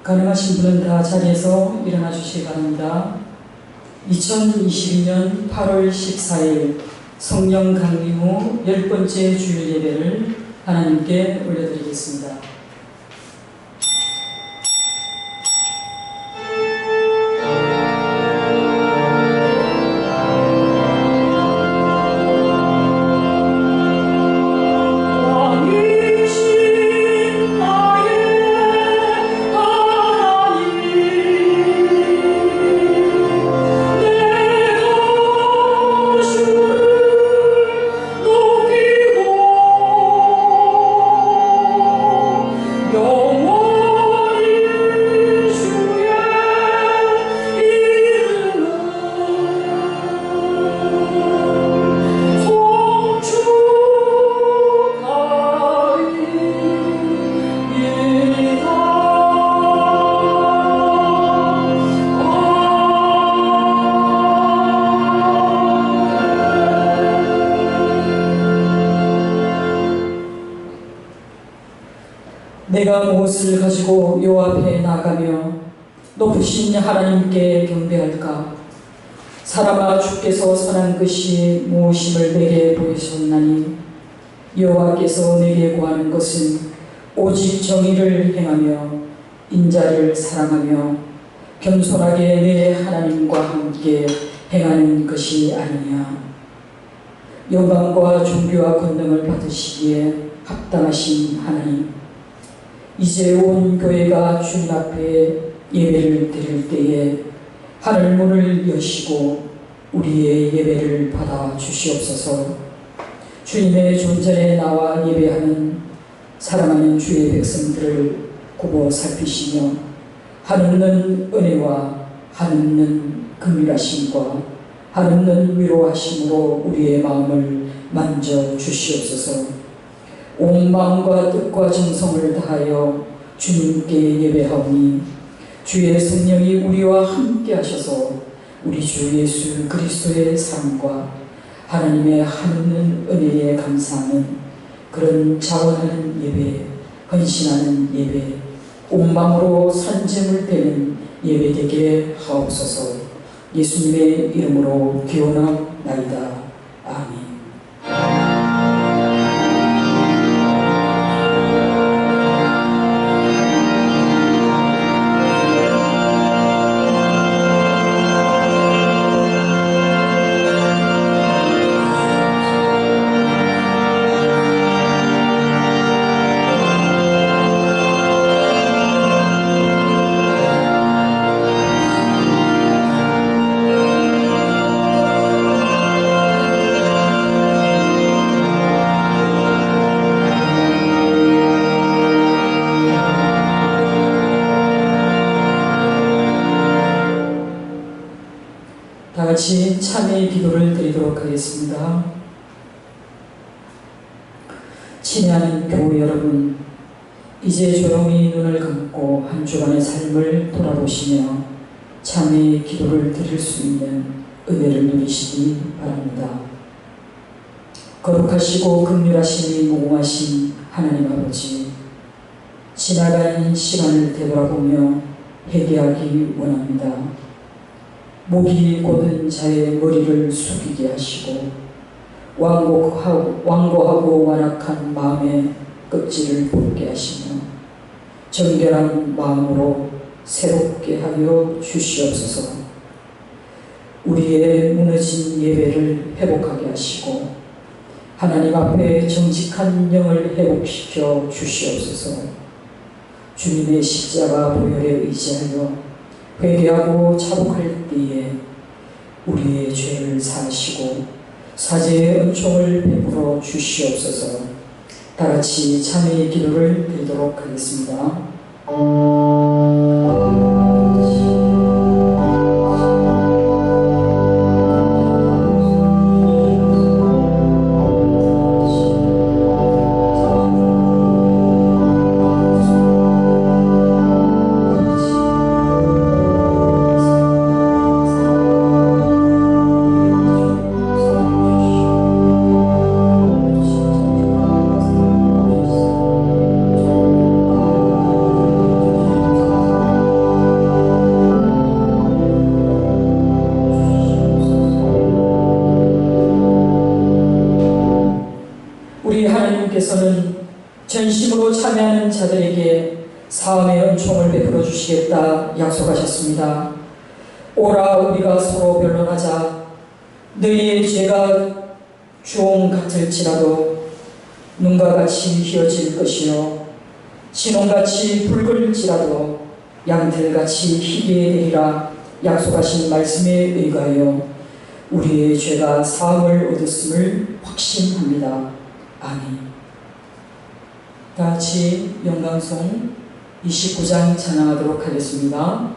가능하신 분은 다 자리에서 일어나 주시기 바랍니다. 2022년 8월 14일 성령 강림 후 10번째 주일 예배를 하나님께 올려드리겠습니다. 내가 무엇을 가지고 요 앞에 나가며 높으신 하나님께 경배할까? 사람아, 주께서 선한 것이 무엇임을 내게 보이셨나니 여호와께서 내게 구하는 것은 오직 정의를 행하며 인자를 사랑하며 겸손하게 내 하나님과 함께 행하는 것이 아니냐. 영광과 존귀와 권능을 받으시기에 합당하신 하나님, 이제 온 교회가 주님 앞에 예배를 드릴 때에 하늘 문을 여시고 우리의 예배를 받아 주시옵소서. 주님의 존전에 나와 예배하는 사랑하는 주의 백성들을 굽어 살피시며 한없는 은혜와 한없는 긍휼하심과 한없는 위로하심으로 우리의 마음을 만져 주시옵소서. 온 마음과 뜻과 정성을 다하여 주님께 예배하오니 주의 성령이 우리와 함께 하셔서 우리 주 예수 그리스도의 사랑과 하나님의 한없는 은혜에 감사하는 그런 자원하는 예배, 헌신하는 예배, 온 마음으로 산재물 되는 예배 되게 하옵소서. 예수님의 이름으로 기원하나이다. 아멘. 다같이 참회의 기도를 드리도록 하겠습니다. 친애하는 교우 여러분, 이제 조용히 눈을 감고 한 주간의 삶을 돌아보시며 참회의 기도를 드릴 수 있는 은혜를 누리시기 바랍니다. 거룩하시고 긍휼하시니 무궁하신 하나님 아버지, 지나간 시간을 되돌아보며 회개하기 원합니다. 목이 곧은 자의 머리를 숙이게 하시고 완고하고 완악한 마음의 껍질을 벗게 하시며 정결한 마음으로 새롭게 하여 주시옵소서. 우리의 무너진 예배를 회복하게 하시고 하나님 앞에 정직한 영을 회복시켜 주시옵소서. 주님의 십자가 보혈에 의지하여 회개하고 자복할 때에 우리의 죄를 사하시고 사죄의 은총을 베풀어 주시옵소서. 다같이 참회의 기도를 드리도록 하겠습니다. 사함의 은총을 베풀어 주시겠다 약속하셨습니다. 오라 우리가 서로 변론하자. 너희의 죄가 주홍 같을지라도 눈과 같이 희어질 것이요 진홍같이 붉을지라도 양털같이 희게 되리라 약속하신 말씀에 의거하여 우리의 죄가 사함을 얻었음을 확신합니다. 아멘. 다 같이 영광송 29장 찬양하도록 하겠습니다.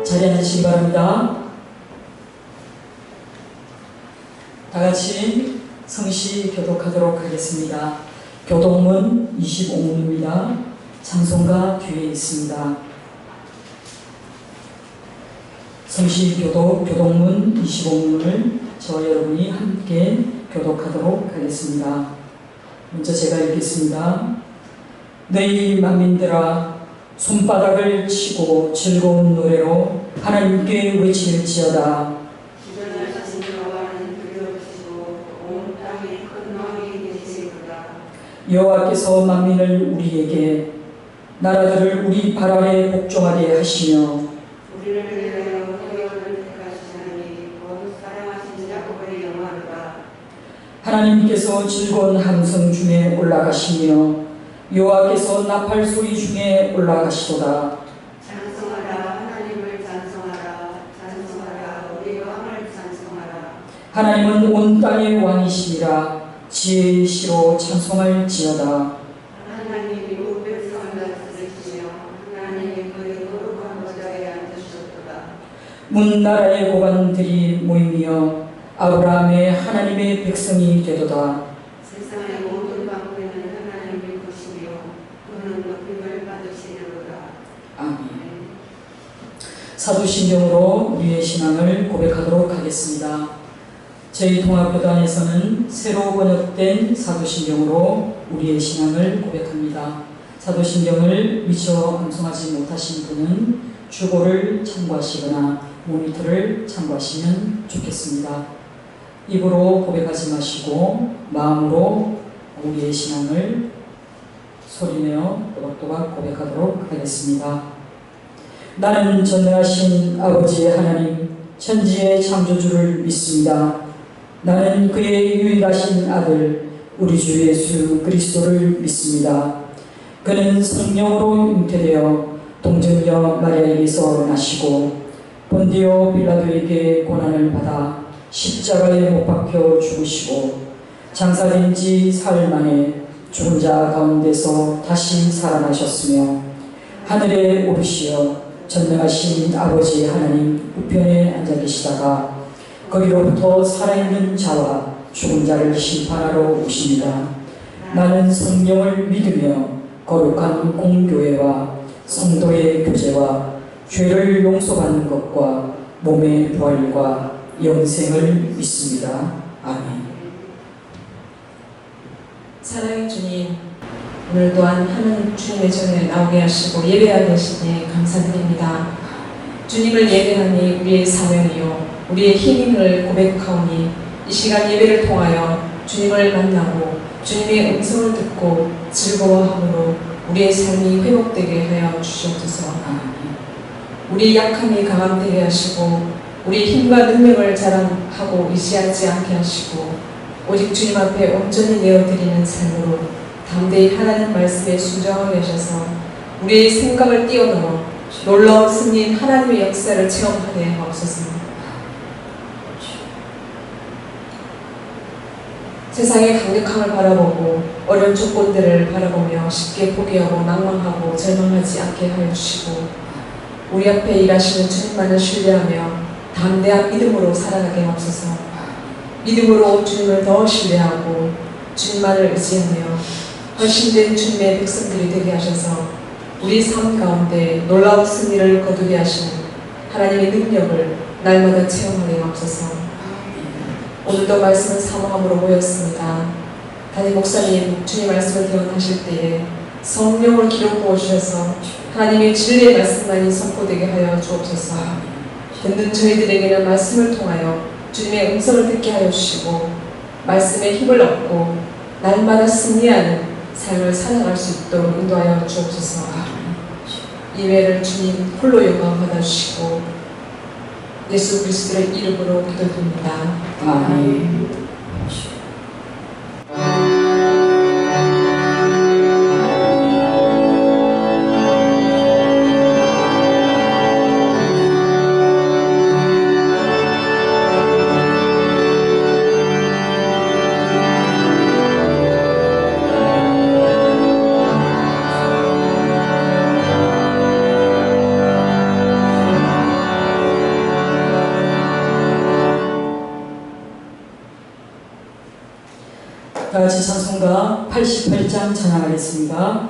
자리에 앉으시기 바랍니다. 다 같이 성시 교독하도록 하겠습니다. 교독문 25문입니다. 찬송가 뒤에 있습니다. 성시 교독문 25문을 저와 여러분이 함께 교독하도록 하겠습니다. 먼저 제가 읽겠습니다. 너희 만민들아 손바닥을 치고 즐거운 노래로 하나님께 외칠지어다. 여호와께서 만민을 우리에게 나라들을 우리 발 아래 복종하게 하시며 우리를 위하여 태어를 택하시나니 곧 사랑하신 야곱의 영화로다. 하나님께서 즐거운 함성 중에 올라가시며 여호와께서 나팔 소리 중에 올라가시도다. 찬송하라 하나님을 찬송하라 찬송하라 우리 왕을 찬송하라. 하나님은 온 땅의 왕이시니라. 지혜의 시로 찬송할지어다. 하나님이 우리 백성을 다스리시며 하나님이 그의 거룩한 보좌에 앉으셨도다. 문 나라의 고관들이 모이며 아브라함의 하나님의 백성이 되도다. 세상의 모든 방패는 하나님의 것이며 그는 높임을 받으시리로다. 아멘. 사도신경으로 우리의 신앙을 고백하도록 하겠습니다. 저희 통합교단에서는 새로 번역된 사도신경으로 우리의 신앙을 고백합니다. 사도신경을 미처 암송하지 못하신 분은 주보를 참고하시거나 모니터를 참고하시면 좋겠습니다. 입으로 고백하지 마시고 마음으로 우리의 신앙을 소리내어 또박또박 고백하도록 하겠습니다. 나는 전능하신 아버지의 하나님 천지의 창조주를 믿습니다. 나는 그의 유일하신 아들 우리 주 예수 그리스도를 믿습니다. 그는 성령으로 잉태되어 동정녀 마리아에게서 나시고 본디오 빌라도에게 고난을 받아 십자가에 못 박혀 죽으시고 장사된 지 사흘 만에 죽은 자 가운데서 다시 살아나셨으며 하늘에 오르시어 전능하신 아버지 하나님 우편에 앉아 계시다가 거기로부터 살아있는 자와 죽은 자를 심판하러 오십니다. 나는 성령을 믿으며 거룩한 공교회와 성도의 교제와 죄를 용서받는 것과 몸의 부활과 영생을 믿습니다. 아멘. 사랑의 주님, 오늘 또한 하나님 주님의 전에 나오게 하시고 예배하게 하시니 감사드립니다. 주님을 예배하니 우리의 사명이요 우리의 힘임을 고백하오니 이 시간 예배를 통하여 주님을 만나고 주님의 음성을 듣고 즐거워함으로 우리의 삶이 회복되게 하여 주시옵소서. 우리의 약함이 강함되게 하시고 우리의 힘과 능력을 자랑하고 의지하지 않게 하시고 오직 주님 앞에 온전히 내어드리는 삶으로 담대히 하나님 말씀에 순종하게 하셔서 우리의 생각을 뛰어넘어 놀라운 승리인 하나님의 역사를 체험하게 하옵소서. 세상의 강력함을 바라보고 어려운 조건들을 바라보며 쉽게 포기하고 낭망하고 절망하지 않게 하여 주시고 우리 앞에 일하시는 주님만을 신뢰하며 담대한 믿음으로 살아가게 하옵소서. 믿음으로 주님을 더 신뢰하고 주님만을 의지하며 헌신된 주님의 백성들이 되게 하셔서 우리 삶 가운데 놀라운 승리를 거두게 하시는 하나님의 능력을 날마다 체험하게 하옵소서. 오늘도 말씀을 사모함으로 모였습니다. 담임 목사님 주님 말씀을 대언하실 때에 성령을 기름 부어주셔서 하나님의 진리의 말씀만이 선포되게 하여 주옵소서. 듣는 저희들에게는 말씀을 통하여 주님의 음성을 듣게 하여 주시고 말씀에 힘을 얻고 날마다 승리하는 삶을 살아갈 수 있도록 인도하여 주옵소서. 예배를 주님 홀로 영광 받아주시고 예수 그리스도의 이름으로 기도드립니다. 아멘. 다 같이 찬송가 88장 찬양하겠습니다.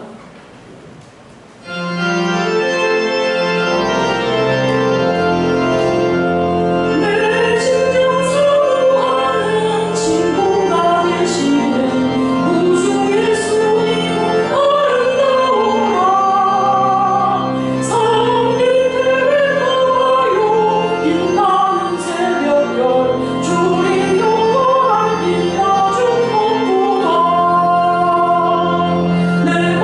내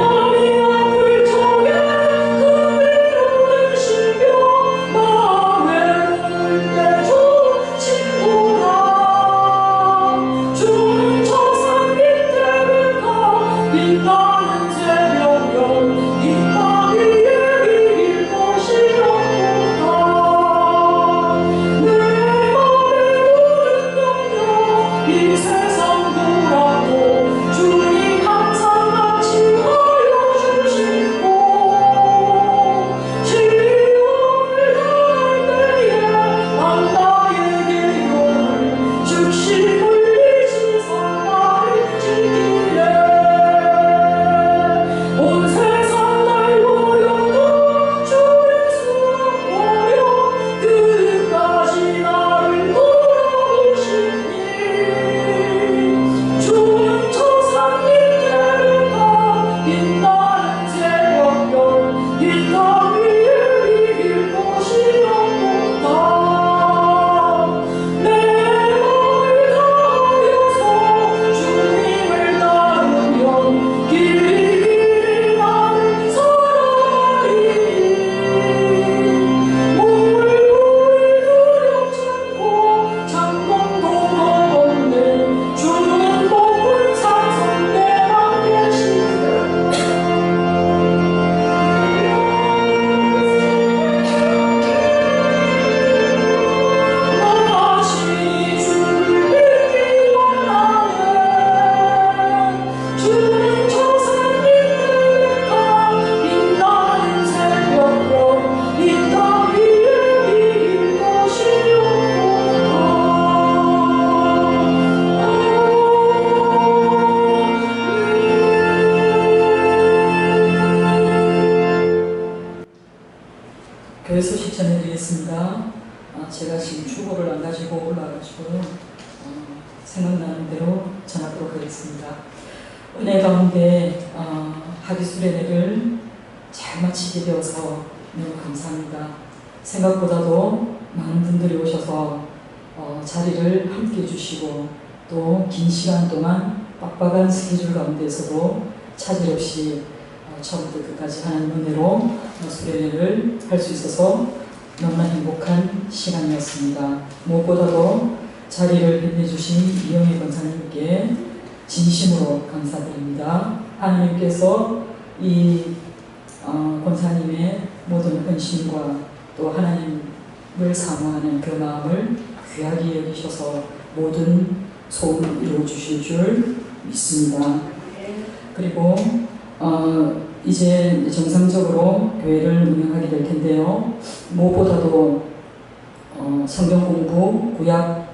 전해 드리겠습니다. 제가 지금 주보를 안 가지고 올라가지고 생각나는 대로 전하도록 하겠습니다. 은혜 가운데 학위수련회를 잘 마치게 되어서 너무 감사합니다. 생각보다도 많은 분들이 오셔서 자리를 함께 해주시고 또 긴 시간 동안 빡빡한 스케줄 가운데서도 차질 없이 처음부터 끝까지 하는 은혜로 수련회를 할 수 있어서 너무나 행복한 시간이었습니다. 무엇보다도 자리를 빛내주신 이영애 권사님께 진심으로 감사드립니다. 하나님께서 이 권사님의 모든 헌신과 또 하나님을 사모하는 그 마음을 귀하게 여기셔서 모든 소원을 이루어주실 줄 믿습니다. 그리고 이제 정상적으로 교회를 운영하게 될 텐데요. 무엇보다도 성경 공부, 구약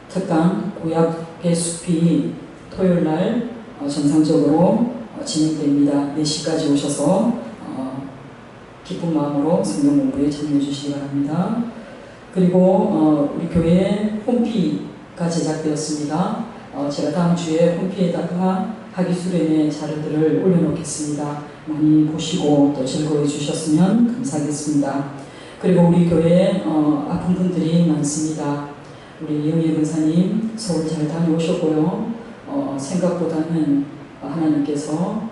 특강, 구약 개수피 토요일날 정상적으로 진행됩니다. 4시까지 오셔서 기쁜 마음으로 성경 공부에 참여해 주시기 바랍니다. 그리고 우리 교회 홈피가 제작되었습니다. 제가 다음 주에 홈피에다가 학위수련회 자료들을 올려놓겠습니다. 많이 보시고 또 즐거워해 주셨으면 감사하겠습니다. 그리고 우리 교회에 아픈 분들이 많습니다. 우리 이영애 권사님 서울 잘 다녀오셨고요. 생각보다는 하나님께서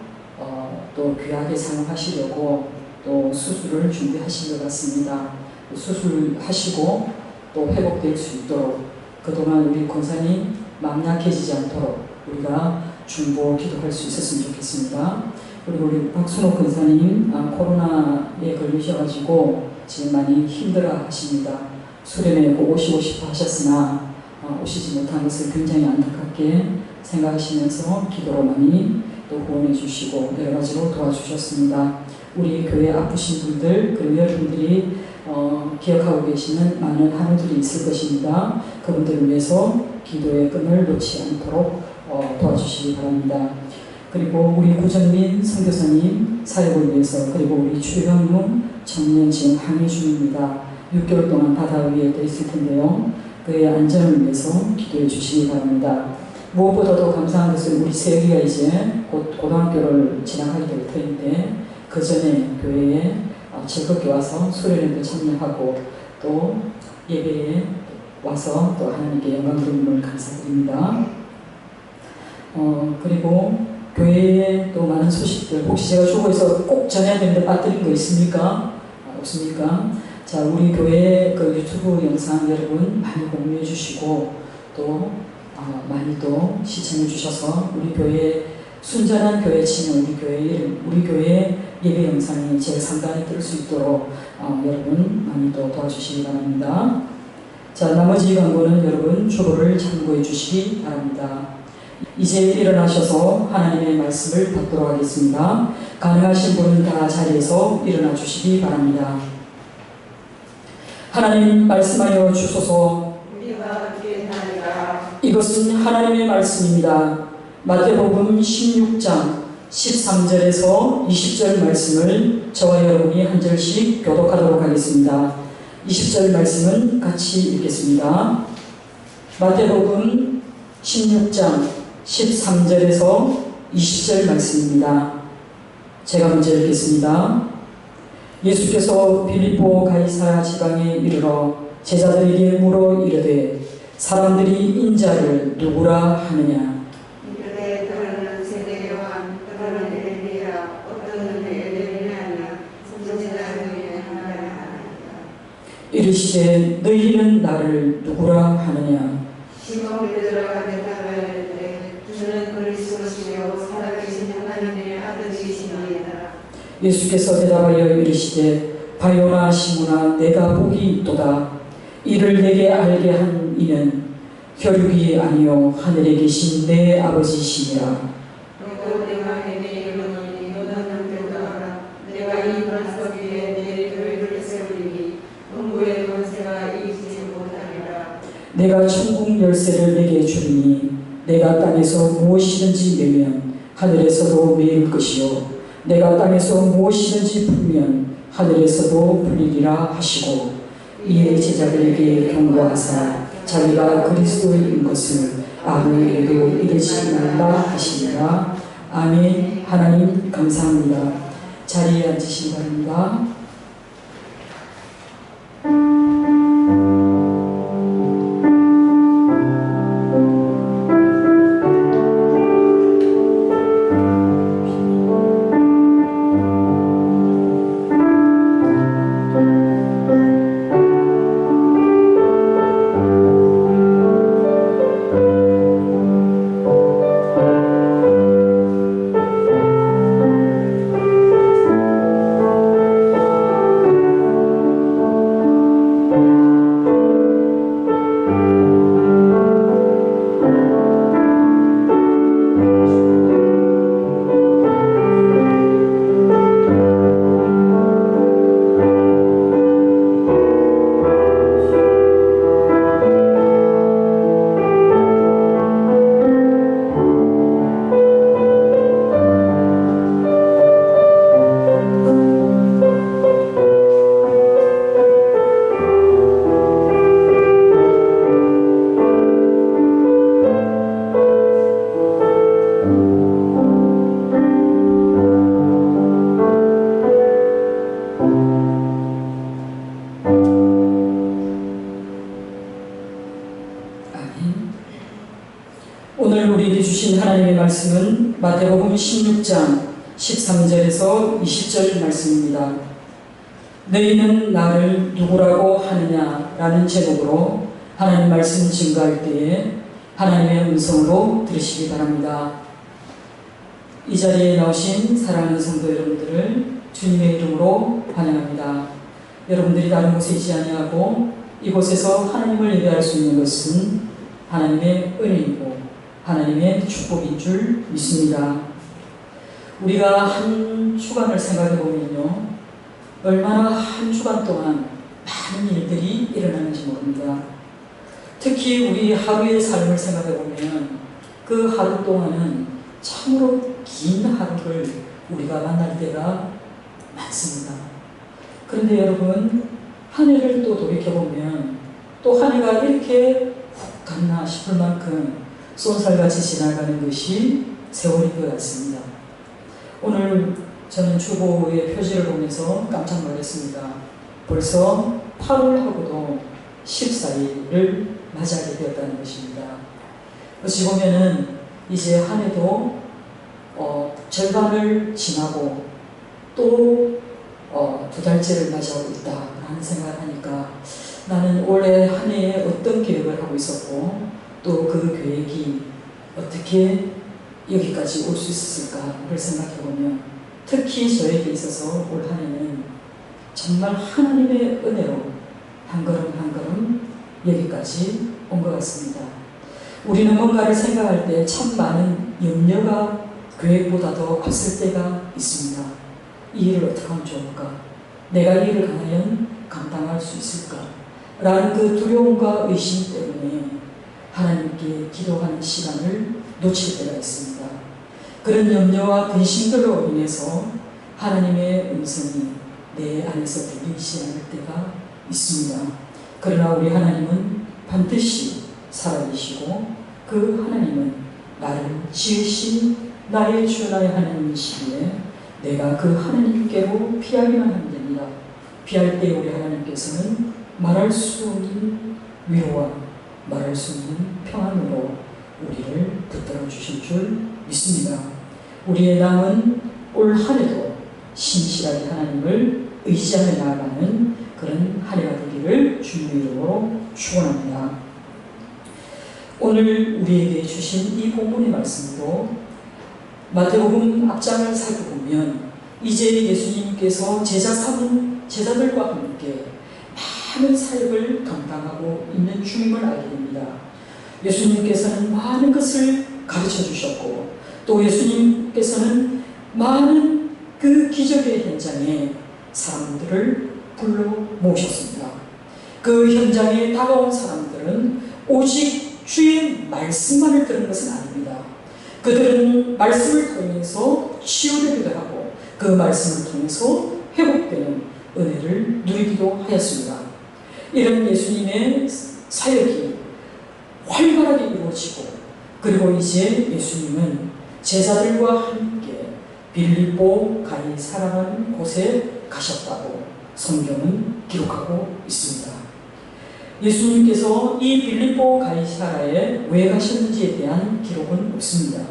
또 귀하게 사용하시려고 또 수술을 준비하신 것 같습니다. 수술하시고 또 회복될 수 있도록 그동안 우리 권사님 마음 약해지지 않도록 우리가 중보 기도할 수 있었으면 좋겠습니다. 그리고 우리 박순옥 권사님 코로나에 걸리셔가지고 지금 많이 힘들어 하십니다. 수련회에 꼭 오시고 싶어 하셨으나 오시지 못한 것을 굉장히 안타깝게 생각하시면서 기도로 많이 또 후원해 주시고 여러 가지로 도와주셨습니다. 우리 교회 아프신 분들 그리고 여러분들이 기억하고 계시는 많은 한우들이 있을 것입니다. 그분들을 위해서 기도의 끈을 놓지 않도록 도와주시기 바랍니다. 그리고 우리 구정민 선교사님 사역을 위해서 그리고 우리 추현무 청년 지금 항해 중입니다. 6개월 동안 바다 위에 떠 있을 텐데요. 그의 안전을 위해서 기도해 주시기 바랍니다. 무엇보다도 감사한 것은 우리 세기가 이제 곧 고등학교를 진학하게 될 터인데 그 전에 교회에 즐겁게 와서 수련회도 참여하고 또 예배에 와서 또 하나님께 영광 드림을 감사드립니다. 그리고 교회에 또 많은 소식들 혹시 제가 주고해서 꼭 전해야 되는데 빠뜨린 거 있습니까? 없습니까? 자, 우리 교회 그 유튜브 영상 여러분 많이 공유해 주시고 또 많이 또 시청해 주셔서 우리 교회 순전한 교회 치는 우리 교회 예배 영상이 제일 상단에 뜰 수 있도록 여러분 많이 또 도와주시기 바랍니다. 자, 나머지 광고는 여러분 주보를 참고해 주시기 바랍니다. 이제 일어나셔서 하나님의 말씀을 받도록 하겠습니다. 가능하신 분은 다 자리에서 일어나 주시기 바랍니다. 하나님 말씀하여 주소서. 우리가 기도하리라. 이것은 하나님의 말씀입니다. 마태복음 16장 13절에서 20절 말씀을 저와 여러분이 한 절씩 교독하도록 하겠습니다. 20절 말씀은 같이 읽겠습니다. 마태복음 16장 13절에서 20절 말씀입니다. 제가 먼저 읽겠습니다. 예수께서 빌립보 가이사랴 지방에 이르러 제자들에게 물어 이르되 사람들이 인자를 누구라 하느냐. 이르되 그러는 세례 요한 그러는 엘리야 어떤 엘리야냐 선지자들이 하나라. 이르시되 너희는 나를 누구라 하느냐. 시몬 베드로가 대답하였되 주는 그리스도시요 살아계신 하나님의 아들이시니이다. 예수께서 대답하여 이르시되 바요나 시몬아 내가 복이 있도다. 이를 내게 알게 한 이는 혈육이 아니요 하늘에 계신 내 아버지시니라. 너도 내가 내게 이르노니 너는 베드로라. 내가 이 반석 위에 내 교회를 세우리니 음부의 권세가 이기지 못하리라. 내가 천국 열쇠를 내게 주리니 내가 땅에서 무엇이든지 매면 하늘에서도 매일 것이요 내가 땅에서 무엇이든지 풀면 하늘에서도 풀리리라 하시고 이에 제자들에게 경고하사 자기가 그리스도인 것을 아무에게도 이르지 말라 하시니라. 아멘. 하나님 감사합니다. 자리에 앉으시기 바랍니다. 오늘 우리에게 주신 하나님의 말씀은 마태복음 16장 13절에서 20절 말씀입니다. 너희는 나를 누구라고 하느냐라는 제목으로 하나님 말씀 증거할 때에 하나님의 음성으로 들으시기 바랍니다. 이 자리에 나오신 사랑하는 성도 여러분들을 주님의 이름으로 환영합니다. 여러분들이 다른 곳에 있지 아니하고 이곳에서 하나님을 예배할 수 있는 것은 하나님의 은혜이고 하나님의 축복인 줄 믿습니다. 우리가 한 주간을 생각해 보면요, 얼마나 한 주간 동안 많은 일들이 일어나는지 모릅니다. 특히 우리 하루의 삶을 생각해 보면 그 하루 동안은 참으로 긴 하루를 우리가 만날 때가 많습니다. 그런데 여러분, 한 해를 또 돌이켜보면 또 한 해가 이렇게 훅 갔나 싶을 만큼 쏜살같이 지나가는 것이 세월인 것 같습니다. 오늘 저는 주보의 표지를 보면서 깜짝 놀랐습니다. 벌써 8월하고도 14일을 맞이하게 되었다는 것입니다. 어찌 보면은 이제 한 해도 절반을 지나고 또 2달째를 맞이하고 있다라는 생각을 하니까 나는 올해 한 해에 어떤 계획을 하고 있었고 또 그 계획이 어떻게 여기까지 올 수 있었을까를 생각해보면 특히 저에게 있어서 올 한 해는 정말 하나님의 은혜로 한 걸음 한 걸음 여기까지 온 것 같습니다. 우리는 뭔가를 생각할 때 참 많은 염려가 계획보다 더 앞설 때가 있습니다. 이 일을 어떻게 하면 좋을까? 내가 이 일을 과연 감당할 수 있을까? 라는 그 두려움과 의심 때문에 하나님께 기도하는 시간을 놓칠 때가 있습니다. 그런 염려와 근심들로 인해서 하나님의 음성이 내 안에서 들리지 않을 때가 있습니다. 그러나 우리 하나님은 반드시 살아계시고 그 하나님은 나를 지으신 나의 주 나의 하나님이시기에 내가 그 하나님께로 피하기만 하면 됩니다. 피할 때 우리 하나님께서는 말할 수 없는 위로와 말할 수 없는 평안으로 우리를 붙들어 주실 줄 믿습니다. 우리의 남은 올 한 해도 신실하게 하나님을 의지하며 나아가는 그런 한 해가 되기를 주님의 이름으로 축원합니다. 오늘 우리에게 주신 이 본문의 말씀도 마태복음 앞장을 살펴보면 이제 예수님께서 제자들과 함께 많은 사역을 감당하고 있는 중임을 알게 됩니다. 예수님께서는 많은 것을 가르쳐 주셨고 또 예수님께서는 많은 그 기적의 현장에 사람들을 불러 모으셨습니다. 그 현장에 다가온 사람들은 오직 주의 말씀만을 들은 것은 아닙니다. 그들은 말씀을 통해서 치유되기도 하고 그 말씀을 통해서 회복되는 은혜를 누리기도 하였습니다. 이런 예수님의 사역이 활발하게 이루어지고 그리고 이제 예수님은 제자들과 함께 빌립보 가이사라는 곳에 가셨다고 성경은 기록하고 있습니다. 예수님께서 이 빌립보 가이사라에 왜 가셨는지에 대한 기록은 없습니다.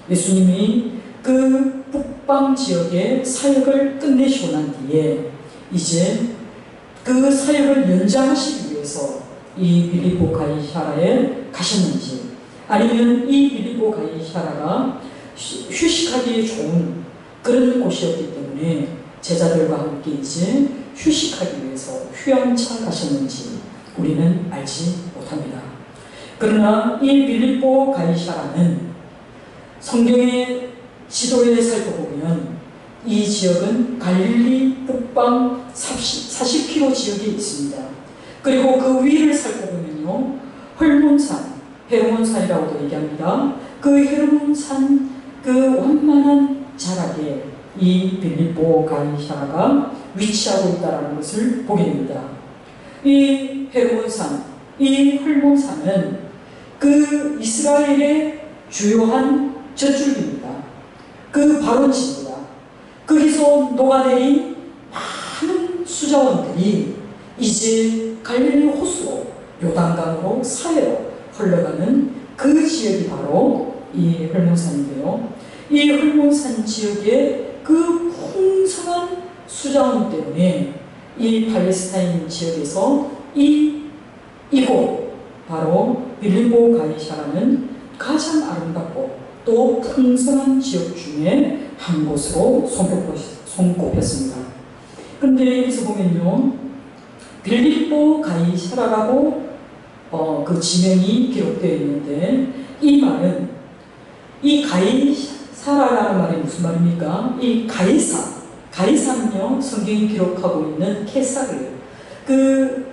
예수님이 그 북방 지역의 사역을 끝내시고 난 뒤에 이제 그 사역을 연장하시기 위해서 이 빌립보 가이사라에 가셨는지, 아니면 이 빌립보 가이사라가 휴식하기에 좋은 그런 곳이었기 때문에 제자들과 함께 이제 휴식하기 위해서 휴양차 가셨는지 우리는 알지 못합니다. 그러나 이 빌립보 가이사라는 성경의 지도에 살펴보면 이 지역은 갈릴리 북방 40km 지역에 있습니다. 그리고 그 위를 살펴보면요, 헐몬산, 헤르몬산이라고도 얘기합니다. 그 헤르몬산 그 완만한 자락에 이 빌립보 가이사라가 위치하고 있다는 것을 보게 됩니다. 이 헤르몬산, 이 헐몬산은 그 이스라엘의 주요한 젖줄기입니다. 그 발원지입니다. 거기서 녹아내린 많은 수자원들이 이제 갈릴리 호수로 요단강으로 사해로 흘러가는 그 지역이 바로 이 헐몬산인데요. 이 헐몬산 지역의 그 풍성한 수자원 때문에 이 팔레스타인 지역에서 이곳 바로 빌립보 가이사라는 가장 아름답고 또 풍성한 지역 중에 한 곳으로 손꼽혔습니다. 그런데 여기서 보면요, 빌립보 가이사라라고 그 지명이 기록되어 있는데, 이 말은, 이 가이사라라는 말이 무슨 말입니까? 이 가이사는요, 성경이 기록하고 있는 케사르, 그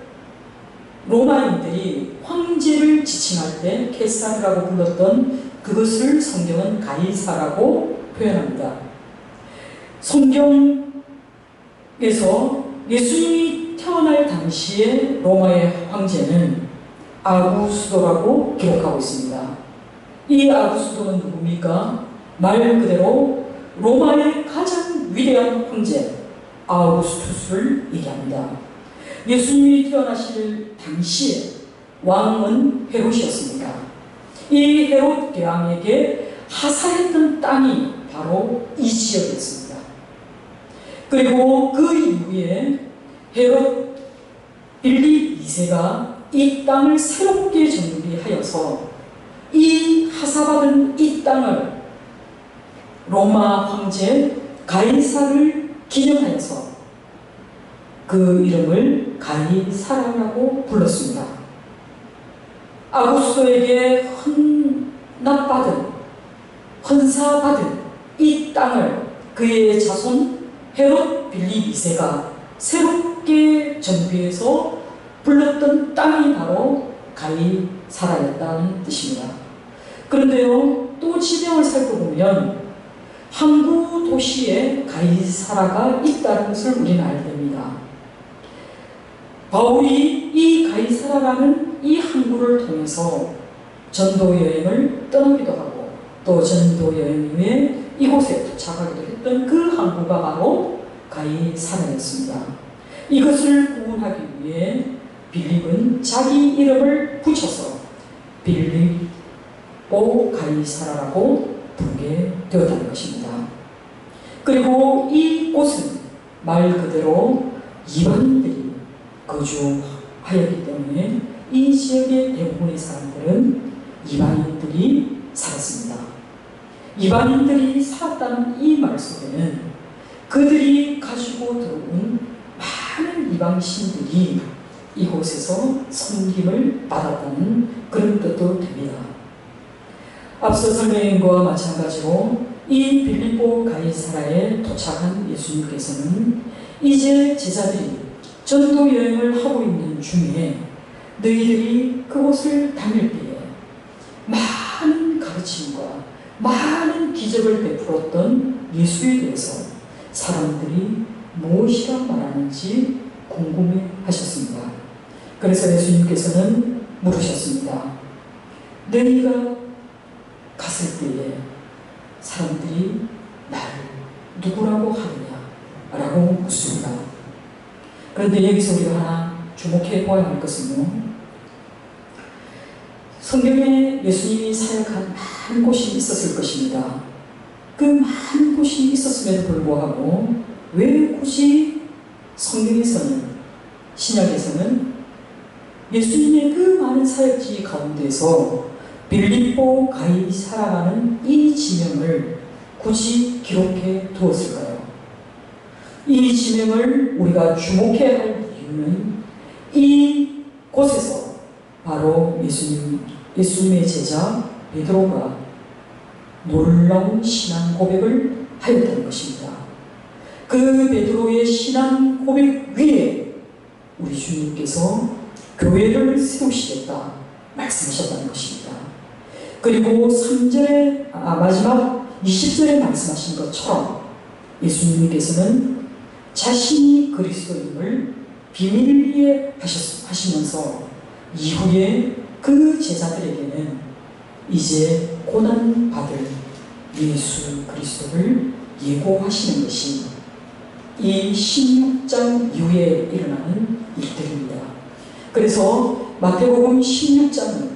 로마인들이 황제를 지칭할 때 케사르라고 불렀던 그것을 성경은 가이사라고 표현합니다. 성경에서 예수님이 태어날 당시에 로마의 황제는 아구스도라고 기록하고 있습니다. 이 아구스도는 누굽니까? 말 그대로 로마의 가장 위대한 황제 아우구스투스를 얘기합니다. 예수님이 태어나실 당시에 왕은 헤롯이었습니다. 이 헤롯 대왕에게 하사했던 땅이 바로 이 지역이었습니다. 그리고 그 이후에 헤롯 빌립 2세가 이 땅을 새롭게 정비하여서 이 하사받은 이 땅을 로마 황제 가이사를 기념하여서 그 이름을 가이사라라고 불렀습니다. 아구스도에게 헌사받은 이 땅을 그의 자손 헤롯 빌립 2세가 새롭게 정비해서 불렀던 땅이 바로 가이사라였다는 뜻입니다. 그런데요, 또 지명을 살펴보면 항구 도시에 가이사라가 있다는 것을 우리는 알게 됩니다. 바울이 이 가이사라라는 이 항구를 통해서 전도 여행을 떠나기도 하고 또 전도 여행 후에 이곳에 도착하기도 했던 그 항구가 바로 가이사라였습니다. 이것을 구분하기 위해 빌립은 자기 이름을 붙여서 빌립보 가이사라라고 부르게 되었다는 것입니다. 그리고 이곳은 말 그대로 이방인들이 거주하였기 때문에 이 지역의 대부분의 사람들은 이방인들이 살았습니다. 이방인들이 살았다는 이 말 속에는 그들이 가지고 들어온 많은 이방신들이 이곳에서 섬김을 받았다는 그런 뜻도 됩니다. 앞서 설명한 것과 마찬가지로 이 빌립보 가이사라에 도착한 예수님께서는 이제 제자들이 전도 여행을 하고 있는 중에 너희들이 그곳을 다닐 때에 많은 가르침과 많은 기적을 베풀었던 예수에 대해서 사람들이 무엇이라 말하는지 궁금해 하셨습니다. 그래서 예수님께서는 물으셨습니다. 너희가 갔을 때에 사람들이 나를 누구라고 하느냐? 라고 묻습니다. 그런데 여기서 우리가 하나 주목해 보아야 할 것은요, 성경에 예수님이 사역한 많은 곳이 있었을 것입니다. 그 많은 곳이 있었음에도 불구하고 왜 굳이 성경에서는, 신약에서는 예수님의 그 많은 사역지 가운데서 빌립보 가히 살아가는 이 지명을 굳이 기록해 두었을까요? 이 지명을 우리가 주목해야 할 이유는 이 곳에서 바로 예수님의 제자 베드로가 놀라운 신앙 고백을 하였다는 것입니다. 그 베드로의 신앙 고백 위에 우리 주님께서 교회를 세우시겠다 말씀하셨다는 것입니다. 그리고 3절에 마지막 20절에 말씀하신 것처럼 예수님께서는 자신이 그리스도임을 비밀리에 하시면서 이후에 그 제자들에게는 이제 고난받을 예수 그리스도를 예고하시는 것이 이 16장 이후에 일어나는 일들입니다. 그래서 마태복음 16장은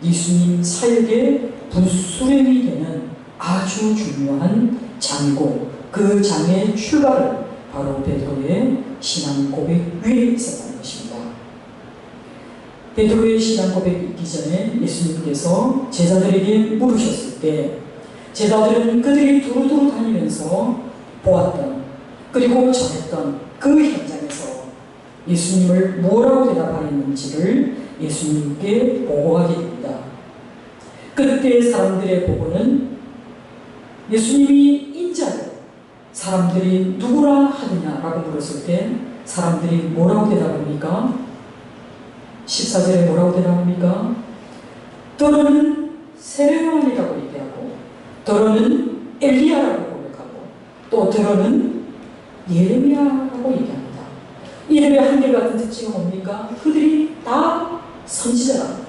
예수님 사역의 분수령이 되는 아주 중요한 장이고, 그 장의 출발은 바로 베드로의 신앙 고백 위에 있었다는 것입니다. 베드로의 신앙 고백이 있기 전에 예수님께서 제자들에게 물으셨을 때 제자들은 그들이 두루두루 다니면서 보았던, 그리고 전했던 그 현장에서 예수님을 뭐라고 대답하였는지를 예수님께 보고하게 됩니다. 그때 사람들의 보고는 예수님이 인자를 사람들이 누구라 하느냐라고 물었을 때 사람들이 뭐라고 대답합니까? 14절에 뭐라고 대답합니까? 더러는 세례요한이라고 얘기하고, 더러는 엘리야라고 고백하고, 또 더러는 예레미야라고 얘기합니다. 이름의 한결같은 특징은 뭡니까? 그들이 다 선지자랍니다.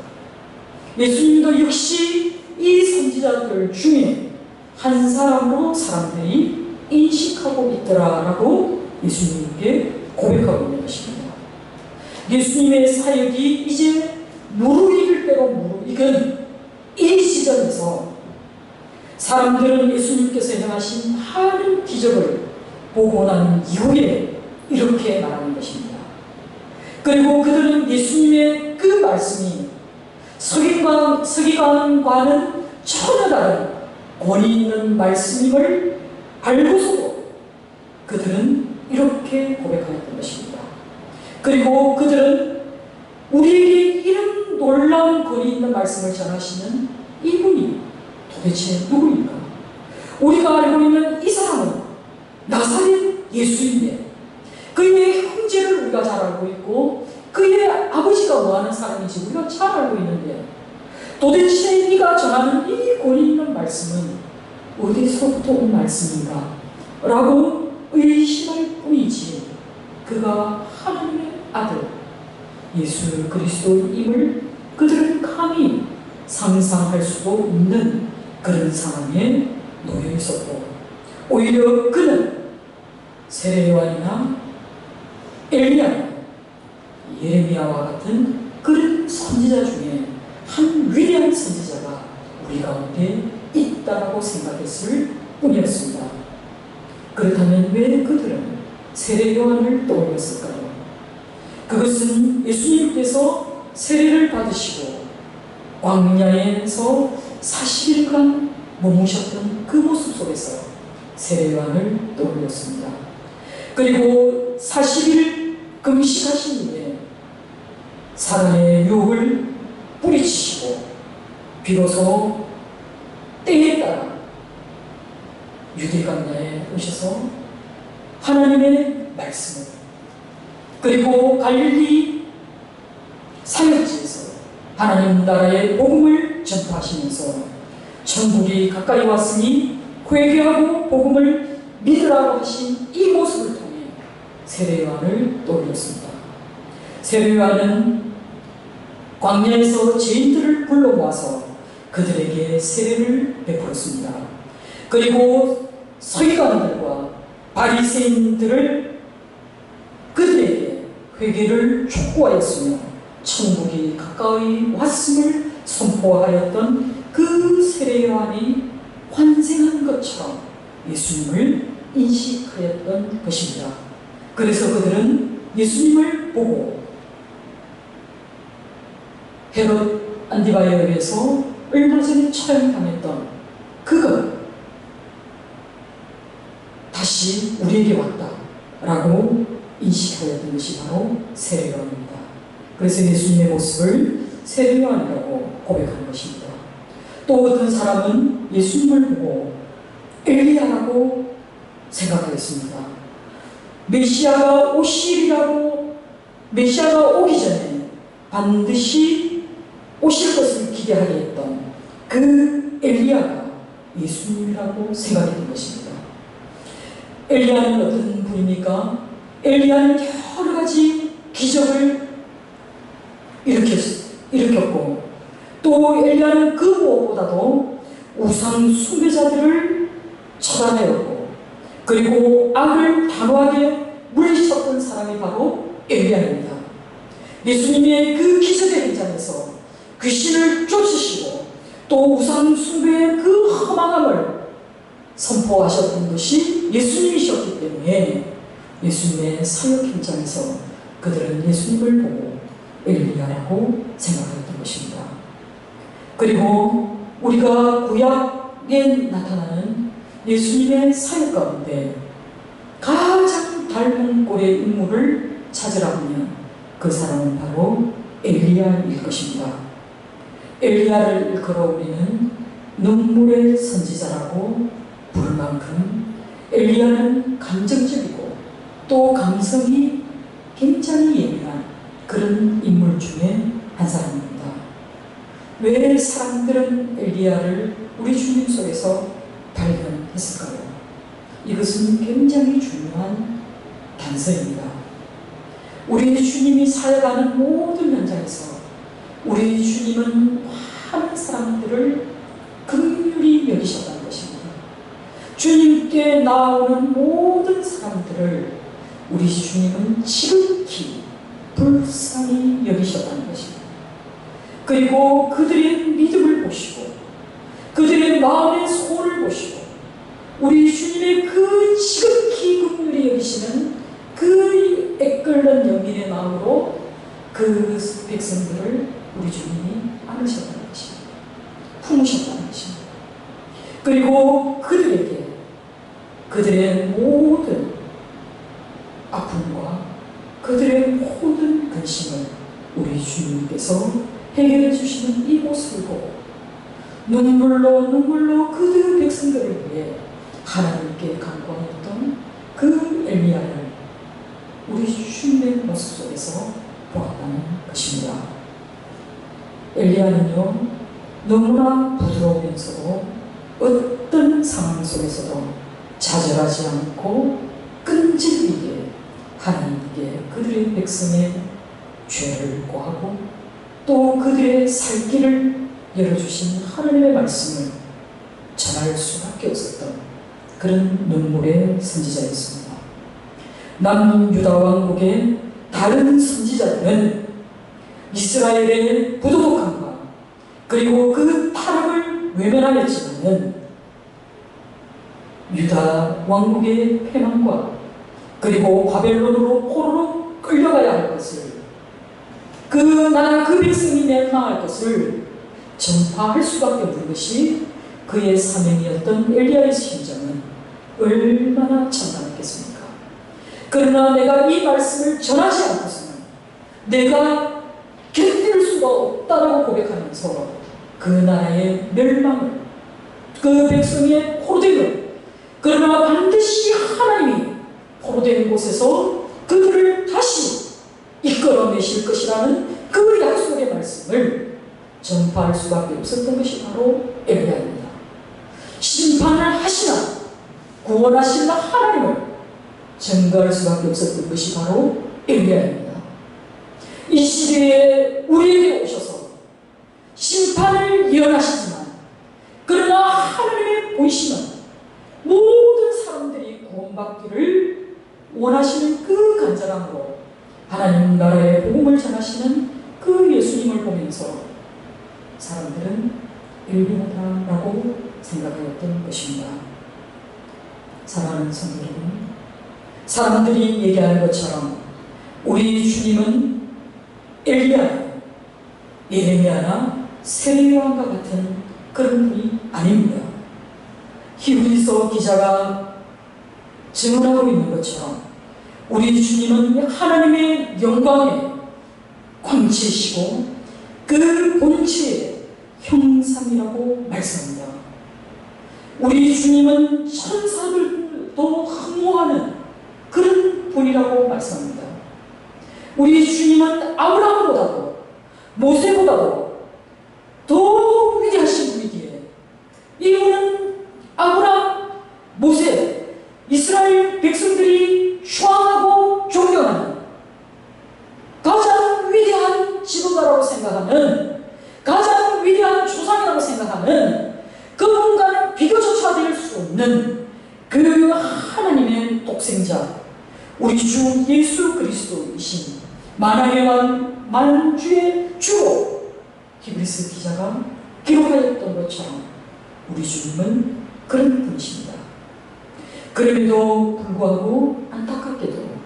예수님도 역시 이 선지자들 중에 한 사람으로 사람들이 인식하고 있더라라고 예수님께 고백하고 있는 것입니다. 예수님의 사역이 이제 무르익을 대로 무르익은 이 시점에서 사람들은 예수님께서 행하신 많은 기적을 보고 난 이후에 이렇게 말하는 것입니다. 그리고 그들은 예수님의 그 말씀이 서기관과는 전혀 다른 권위 있는 말씀임을 알고서도 그들은 이렇게 고백하였던 것입니다. 그리고 그들은 우리에게 이런 놀라운 권위 있는 말씀을 전하시는 이분이 도대체 누구입니까? 우리가 알고 있는 이 사람은 나사렛 예수인데 그의 형제를 우리가 잘 알고 있고 그의 아버지가 뭐하는 사람인지 우리가 잘 알고 있는데 도대체 네가 전하는 이 권위 있는 말씀은 어디서부터 온 말씀인가? 라고 의심할 뿐이지 그가 하나님의 아들 예수 그리스도임을 그들은 감히 상상할 수도 없는 그런 상황에 놓여 있었고, 오히려 그는 세례요한이나 엘리야, 예레미야와 같은 그런 선지자 중에 한 위대한 선지자가 우리 가운데 있다라고 생각했을 뿐이었습니다. 그렇다면 왜 그들은 세례요한을 떠올렸을까요? 그것은 예수님께서 세례를 받으시고 광야에서 40일간 머무셨던 그 모습 속에서 세례요한을 떠올렸습니다. 그리고 40일 금식하신 후에 사단의 유혹을 뿌리치시고 비로소 때에 따라 유대강야에 오셔서 하나님의 말씀을, 그리고 갈릴리 사역지에서 하나님 나라의 복음을 전파하시면서 천국이 가까이 왔으니 회개하고 복음을 믿으라고 하신 이 모습을 통해 세례 요한을 떠올렸습니다. 세례 요한은 광야에서 죄인들을 불러 모아서 그들에게 세례를 베풀었습니다. 그리고 서기관들과 바리새인들을 그들에게 회개를 촉구하였으며 천국이 가까이 왔음을 선포하였던 그 세례 요한이 환생한 것처럼 예수님을 인식하였던 것입니다. 그래서 그들은 예수님을 보고 헤롯 안디바에 의해서 얼마 전에 처형당했던 그가 다시 우리에게 왔다라고 인식하였던 것이 바로 세례 요한입니다. 그래서 예수님의 모습을 세례 요한이라고 고백하는 것입니다. 또 어떤 사람은 예수님을 보고 엘리야라고 생각하였습니다. 메시아가 오시리라고, 메시아가 오기 전에 반드시 오실 것을 기대하게 했던 그 엘리야가 예수님이라고 생각했던 것입니다. 엘리야는 어떤 분입니까? 엘리야는 여러 가지 기적을 일으켰고, 또 엘리야는 그 무엇보다도 우상 숭배자들을 처단하였고, 그리고 악을 단호하게 물리쳤던 사람이 바로 엘리야입니다. 예수님의 그 기적의 현장에서 귀신을 쫓으시고 또 우상 숭배의 그 허망함을 선포하셨던 것이 예수님이셨기 때문에 예수님의 사역 현장에서 그들은 예수님을 보고 엘리야라고 생각했던 것입니다. 그리고 우리가 구약에 나타나는 예수님의 사역 가운데 가장 닮은 꼴의 인물을 찾으라 하면 그 사람은 바로 엘리야일 것입니다. 엘리야를 일컬어 우리는 눈물의 선지자라고 부를 만큼 엘리야는 감정적이고 또 감성이 굉장히 예민한 그런 인물 중에 한 사람입니다. 왜 사람들은 엘리야를 우리 주님 속에서 발견했을까요? 이것은 굉장히 중요한 단서입니다. 우리 주님이 사역하는 모든 현장에서 우리 주님은 많은 사람들을 긍휼히 여기셨다는 것입니다. 주님께 나오는 모든 사람들을 우리 주님은 지극히 불쌍히 여기셨다는 것입니다. 그리고 그들의 믿음을 보시고 그들의 마음의 소원을 보시고 우리 주님의 그 지극히 긍휼히 여기시는 그 애끓는 영민의 마음으로 그 백성들을 우리 주님이 안으셨다는 것입니다. 품으셨다는 것입니다. 그리고 그들에게 그들의 모든 아픔과 그들의 모든 근심을 우리 주님께서 해결해 주시는 이 모습을 보고 눈물로 그들 백성들을 위해 하나님께 간구하였던 그 엘리야를 우리 주님의 모습 속에서 보았다는 것입니다. 엘리야는요, 너무나 부드러우면서도 어떤 상황 속에서도 좌절하지 않고 끈질기게 하나님께 그들의 백성의 죄를 고하고 또 그들의 살 길을 열어주신 하나님의 말씀을 전할 수밖에 없었던 그런 눈물의 선지자였습니다. 남유다 왕국의 다른 선지자들은 이스라엘의 부도덕함과 그리고 그 타락을 외면하였지만은 유다 왕국의 패망과 그리고 바벨론으로 포로로 끌려가야 할 것을 그 나라 그 백성이 멸망할 것을 전파할 수밖에 없는 것이 그의 사명이었던 엘리야의 심정은 얼마나 참담했겠습니까? 그러나 내가 이 말씀을 전하지 않고서는 내가 견딜 수가 없다라고 고백하면서 그 나라의 멸망을 그 백성의 포로됨을 그러나 반드시 하나님이 포로된 곳에서 그들을 다시 이끌어내실 것이라는 그 약속의 말씀을 전파할 수밖에 없었던 것이 바로 엘리야입니다. 심판을 하시나 구원하시는 하나님을 증거할 수밖에 없었던 것이 바로 엘리야입니다. 이 시대에 우리에게 오셔서 심판을 예언하시지만 그러나 하나님의 보이시는 모든 사람들이 구원받기를 원하시는 그 간절함으로 하나님 나라의 복음을 전하시는 그 예수님을 보면서 사람들은 엘리야다라고 생각하였던 것입니다. 사랑하는 성도 여러분, 사람들이 얘기하는 것처럼 우리 주님은 엘리야나 예레미야나 세례요한과 같은 그런 분이 아닙니다. 히브리서 기자가 증언하고 있는 것처럼 우리 주님은 하나님의 영광의 광채이시고 그 본체의 형상이라고 말씀합니다. 우리 주님은 천사들도 흠모하는 그런 분이라고 말씀합니다. 우리 주님은 아브라함보다도 모세보다도 더 위대하신 분이기에 이분은 아브라함, 모세, 이스라엘 백성들이 추앙하고 존경하는 가장 위대한 지도자라고 생각하는 가장 위대한 조상이라고 생각하는 그분과는 비교조차 될 수 없는 그 하나님의 독생자 우리 주 예수 그리스도이신 만왕의 왕 만주의 주로 히브리서 기자가 기록하였던 것처럼 우리 주님은 그런 분이십니다. 그럼에도 불구하고 안타깝게도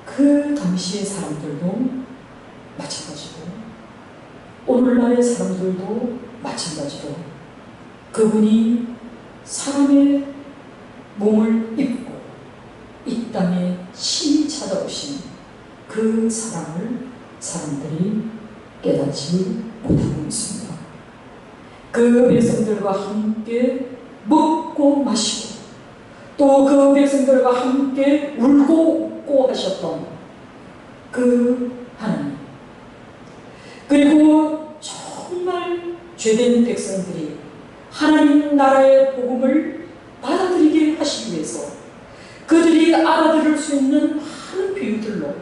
그 당시의 사람들도 마찬가지고 오늘날의 사람들도 마찬가지로 그분이 사람의 몸을 입고 이 땅에 친히 찾아오신 그 사랑을 사람들이 깨닫지 못하고 있습니다. 그 백성들과 함께 먹고 마시고 또 그 백성들과 함께 울고 웃고 하셨던 그 하나님, 그리고 정말 죄된 백성들이 하나님 나라의 복음을 받아들이게 하시기 위해서 그들이 알아들을 수 있는 많은 비유들로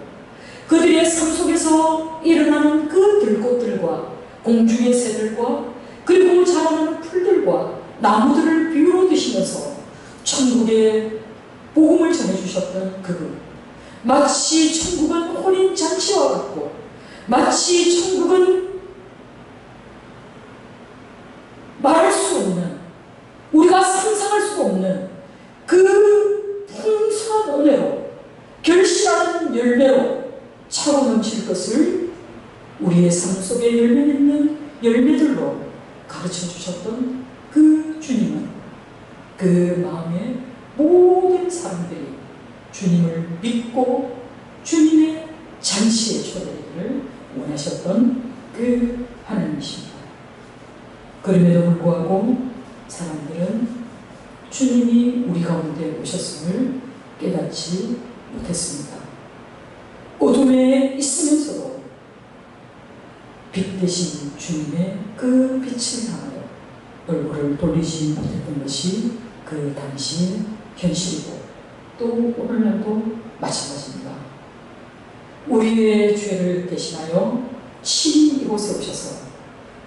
그들의 삶 속에서 일어나는 그 들꽃들과 공중의 새들과 그리고 자라는 풀들과 나무들을 비유로 드시면서 천국의 복음을 전해주셨던 그분, 마치 천국은 혼인잔치와 같고 마치 천국은 말할 수 없는 우리가 상상할 수 없는 그 풍성한 은혜로 결실하는 열매로 차고 넘칠 것을 우리의 삶 속에 열매맺는 열매들로 가르쳐 주셨던 그 주님은 그 마음에 모든 사람들이 주님을 믿고 주님의 잔치에 초대하기를 원하셨던 그 하나님이십니다. 그럼에도 불구하고 사람들은 주님이 우리 가운데 오셨음을 깨닫지 못했습니다. 어둠에 있으면서도 빛 대신 주님의 그 빛을 향하여 얼굴을 돌리지 못했던 것이 그 당시의 현실이고 또 오늘날도 마찬가지입니다. 우리의 죄를 대신하여 친히 이곳에 오셔서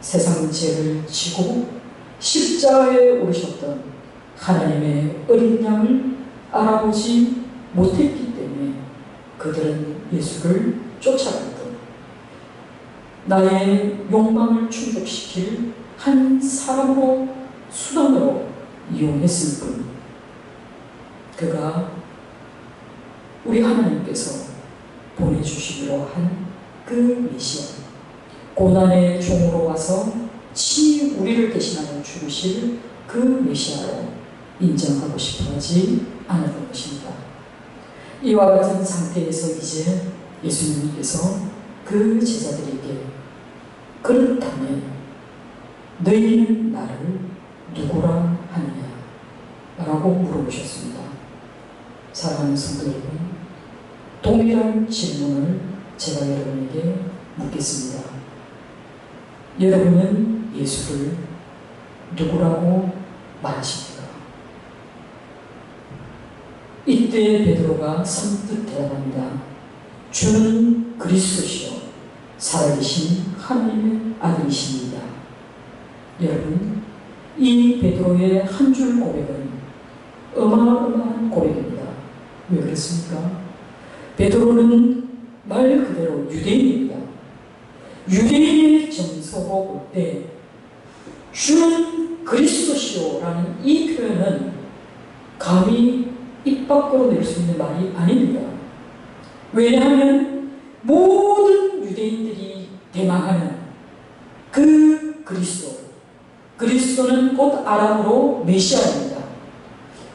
세상 죄를 지고 십자가에 오르셨던 하나님의 어린 양을 알아보지 못했기 때문에 그들은 예수를 쫓아갔던 나의 욕망을 충족시킬 한 사람으로 수단으로 이용했을 뿐 그가 우리 하나님께서 보내주시기로 한 그 메시아 고난의 종으로 와서 친히 우리를 대신하여 죽으실 그 메시아로 인정하고 싶어하지 않았던 것입니다. 이와 같은 상태에서 이제 예수님께서 그 제자들에게 그렇다면 너희는 나를 누구라 하느냐 라고 물어보셨습니다. 사랑하는 성도 여러분, 동일한 질문을 제가 여러분에게 묻겠습니다. 여러분은 예수를 누구라고 말하십니까? 이때 이때 베드로가 선뜻 대답합니다. 주는 그리스도시요 살아계신 하나님의 아들이십니다. 여러분, 이 베드로의 한 줄 고백은 어마어마한 고백입니다. 왜 그렇습니까? 베드로는 말 그대로 유대인입니다. 유대인의 정서로 볼 때 주는 그리스도시요라는 이 표현은 감히 입 밖으로 낼 수 있는 말이 아닙니다. 왜냐하면 모든 유대인들이 대망하는 그 그리스도는 곧 아람어로 메시아입니다.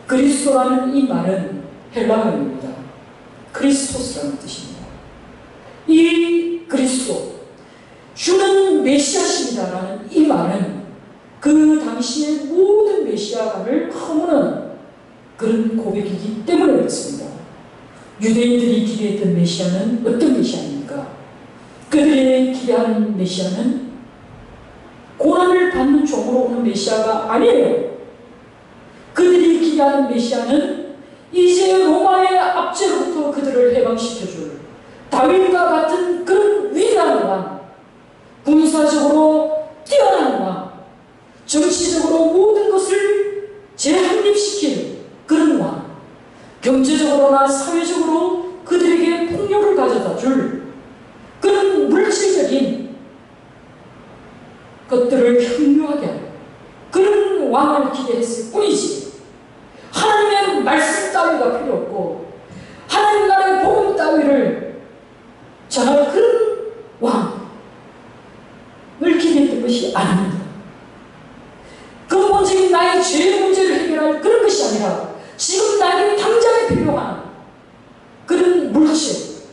그리스도라는 이 말은 헬라어입니다. 크리스토스라는 뜻입니다. 이 그리스도, 주는 메시아십니다라는 이 말은 그 당시의 모든 메시아를 허무는 그런 고백이기 때문에 그렇습니다. 유대인들이 기대했던 메시아는 어떤 메시아입니까? 그들의 기대하는 메시아는 고난을 받는 종으로 오는 메시아가 아니에요. 그들이 기대하는 메시아는 이제 로마의 압제로부터 그들을 해방시켜줄 다윗과 같은 그런 위대한 왕, 군사적으로 뛰어난 왕, 정치적으로 모든 것을 재한립시킬 그런 왕, 경제적으로나 사회적으로 그들에게 풍요를 가져다 줄 그런 물질적인 것들을 현묘하게 하는 그런 왕을 기대했을 뿐이지, 하나님의 말씀 따위가 필요 없고 하나님 나라의 복음 따위를 전할 그런 왕을 기대했던 것이 아닙니다. 근본적인 나의 죄 문제를 해결할 그런 것이 아니라 지금 나에게 당장에 필요한 그런 물질,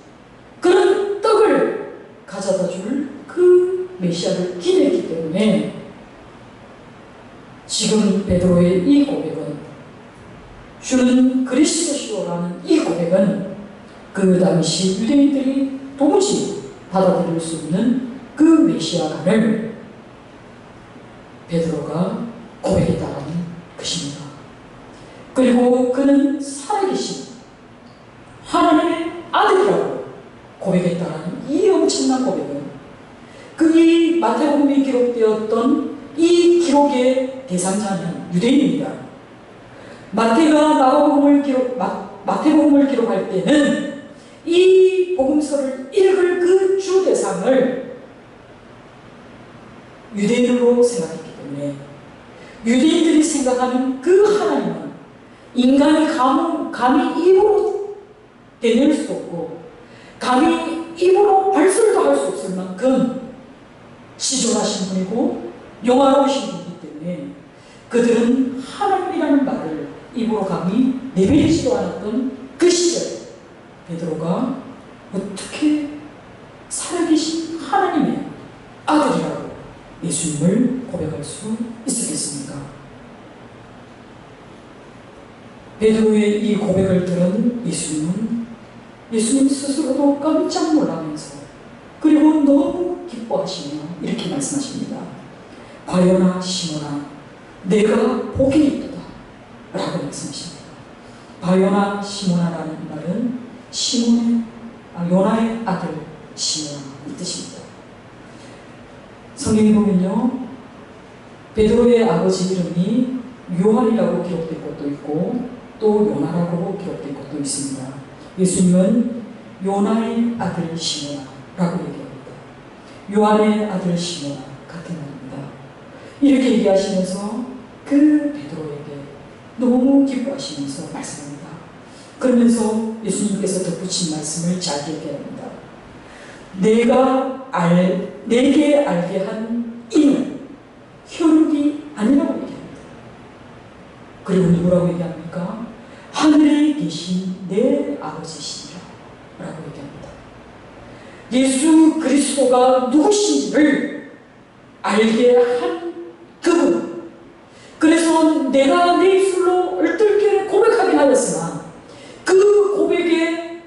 그런 떡을 가져다 줄 그 메시아를 기대했기 때문에 지금 베드로의 이 고백은, 주는 그리스도시오라는 이 고백은 그 당시 유대인들이 도무지 받아들일 수 없는 그 메시아감을 베드로가 고백했다는 것입니다. 그리고 그는 살아계신 하나님의 아들이라고 고백했다는 이 엄청난 고백은 이 마태복음에 기록되었던 이 기록의 대상자는 유대인입니다. 마태가 마태복음을 기록할 때는 이 복음서를 읽을 그 주 대상을 유대인으로 생각했기 때문에 유대인들이 생각하는 그 하나님은 인간이 감히 입으로 대낼 수 없고 감히 입으로 발설도 할 수 없을 만큼 지존하신 분이고 영화로우신 분이기 때문에 그들은 하나님이라는 말을 입으로 감히 내뱉지도 않았던 그 시절, 베드로가 어떻게 살아계신 하나님의 아들이라고 예수님을 고백할 수 있었겠습니까? 베드로의 이 고백을 들은 예수님 스스로도 깜짝 놀라면서 그리고 너무 기뻐하시며 이렇게 말씀하십니다. 바요나 시몬아, 내가 복이 있도다 라고 말씀하십니다. 바요나 시몬아라는 말은 요나의 아들 시몬아 이 뜻입니다. 성경에 보면요, 베드로의 아버지 이름이 요한이라고 기록된 것도 있고 또 요나라고 기록된 것도 있습니다. 예수님은 요나의 아들 시몬아라고 얘기합니다. 요한의 아들 시몬아 같은 말입니다. 이렇게 얘기하시면서 그 베드로에게 너무 기뻐하시면서 말씀합니다. 그러면서 예수님께서 덧붙인 말씀을 잘 기억해야 합니다. 내게 알게 한 이는 혈육이 아니라고 얘기합니다. 그리고 누구라고 얘기합니까? 하늘에 계신 내 아버지시니라 라고 얘기합니다. 예수 그리스도가 누구신지를 알게 한 그분. 그래서 내가 내 입술로 얼떨결에 고백하긴 하였으나 그 고백의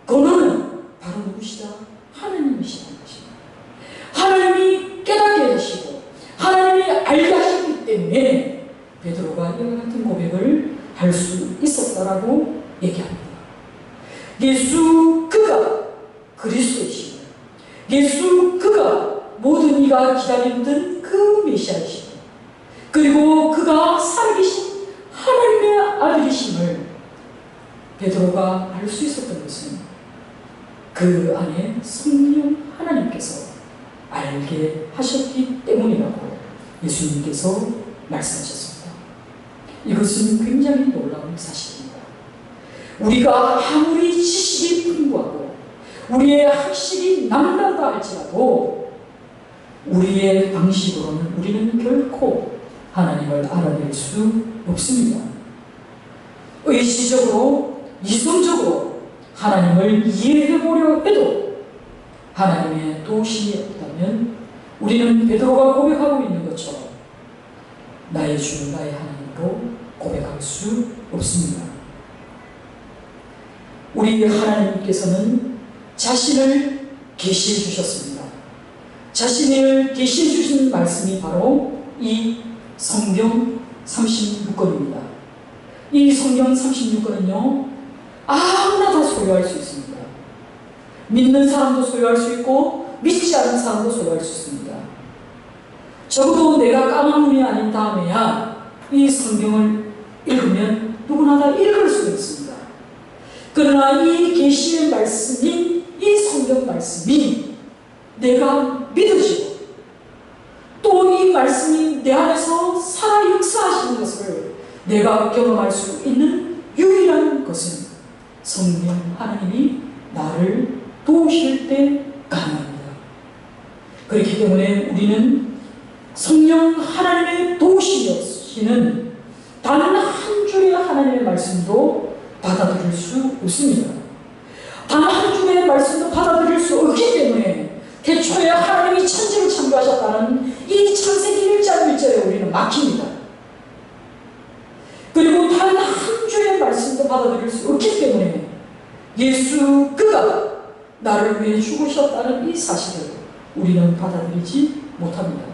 근원은 바로 누구시다? 하나님이시라는 것입니다. 하나님이 깨닫게 하시고 하나님이 알게 하셨기 때문에 베드로가 이와 같은 고백을 할 수 있었다라고 얘기합니다. 예수 그가 그리스도이시고 예수 그가 모든 이가 기다리던 그 메시아이시고 그리고 그가 살아계신 하나님의 아들이심을 베드로가 알 수 있었던 것은 그 안에 성령 하나님께서 알게 하셨기 때문이라고 예수님께서 말씀하셨습니다. 이것은 굉장히 놀라운 사실입니다. 우리가 아무리 지식이 풍부하고 우리의 학식이 남다르다 할지라도 우리의 방식으로는 우리는 결코 하나님을 알아낼 수 없습니다. 의지적으로 이성적으로 하나님을 이해해보려 해도 하나님의 도우심이 없다면 우리는 베드로가 고백하고 있는 것처럼 나의 주 나의 하나님으로 고백할 수 없습니다. 우리 하나님께서는 자신을 계시해 주셨습니다. 자신을 계시해 주신 말씀이 바로 이 성경 36권입니다. 이 성경 36권은요 아무나 다 소유할 수 있습니다. 믿는 사람도 소유할 수 있고 믿지 않는 사람도 소유할 수 있습니다. 적어도 내가 까만 눈이 아닌 다음에야 이 성경을 읽으면 누구나 다 읽을 수 있습니다. 그러나 이 계시의 말씀이 이 성경 말씀이 내가 믿어지고 또 이 말씀이 내 안에서 살아 역사하시는 것을 내가 경험할 수 있는 유일한 것은 성령 하나님이 나를 도우실 때 가능합니다. 그렇기 때문에 우리는 성령 하나님의 도우심이 없이는 단 한 줄의 하나님의 말씀도 받아들일 수 없습니다. 단 한 줄의 말씀도 받아들일 수 없기 때문에 태초에 하나님이 천지를 창조하셨다는 이 창세기 1장 1절에 우리는 막힙니다. 그리고 단 한 줄의 말씀도 받아들일 수 없기 때문에 예수 그가 나를 위해 죽으셨다는 이 사실을 우리는 받아들이지 못합니다.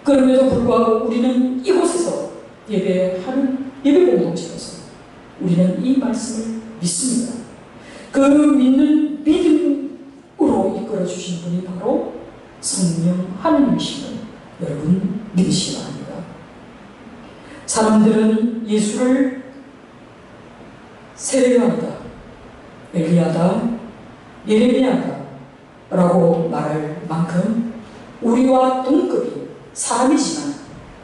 그럼에도 불구하고 우리는 이곳에서 예배하는 예배 공동체에서 우리는 이 말씀을 믿습니다. 그 믿는 믿음으로 이끌어 주신 분이 바로 성령 하나님이심을 여러분 믿으시기 바랍니다. 사람들은 예수를 세례요한이다, 엘리야다, 예레미야다 라고 말할 만큼 우리와 동급이 사람이지만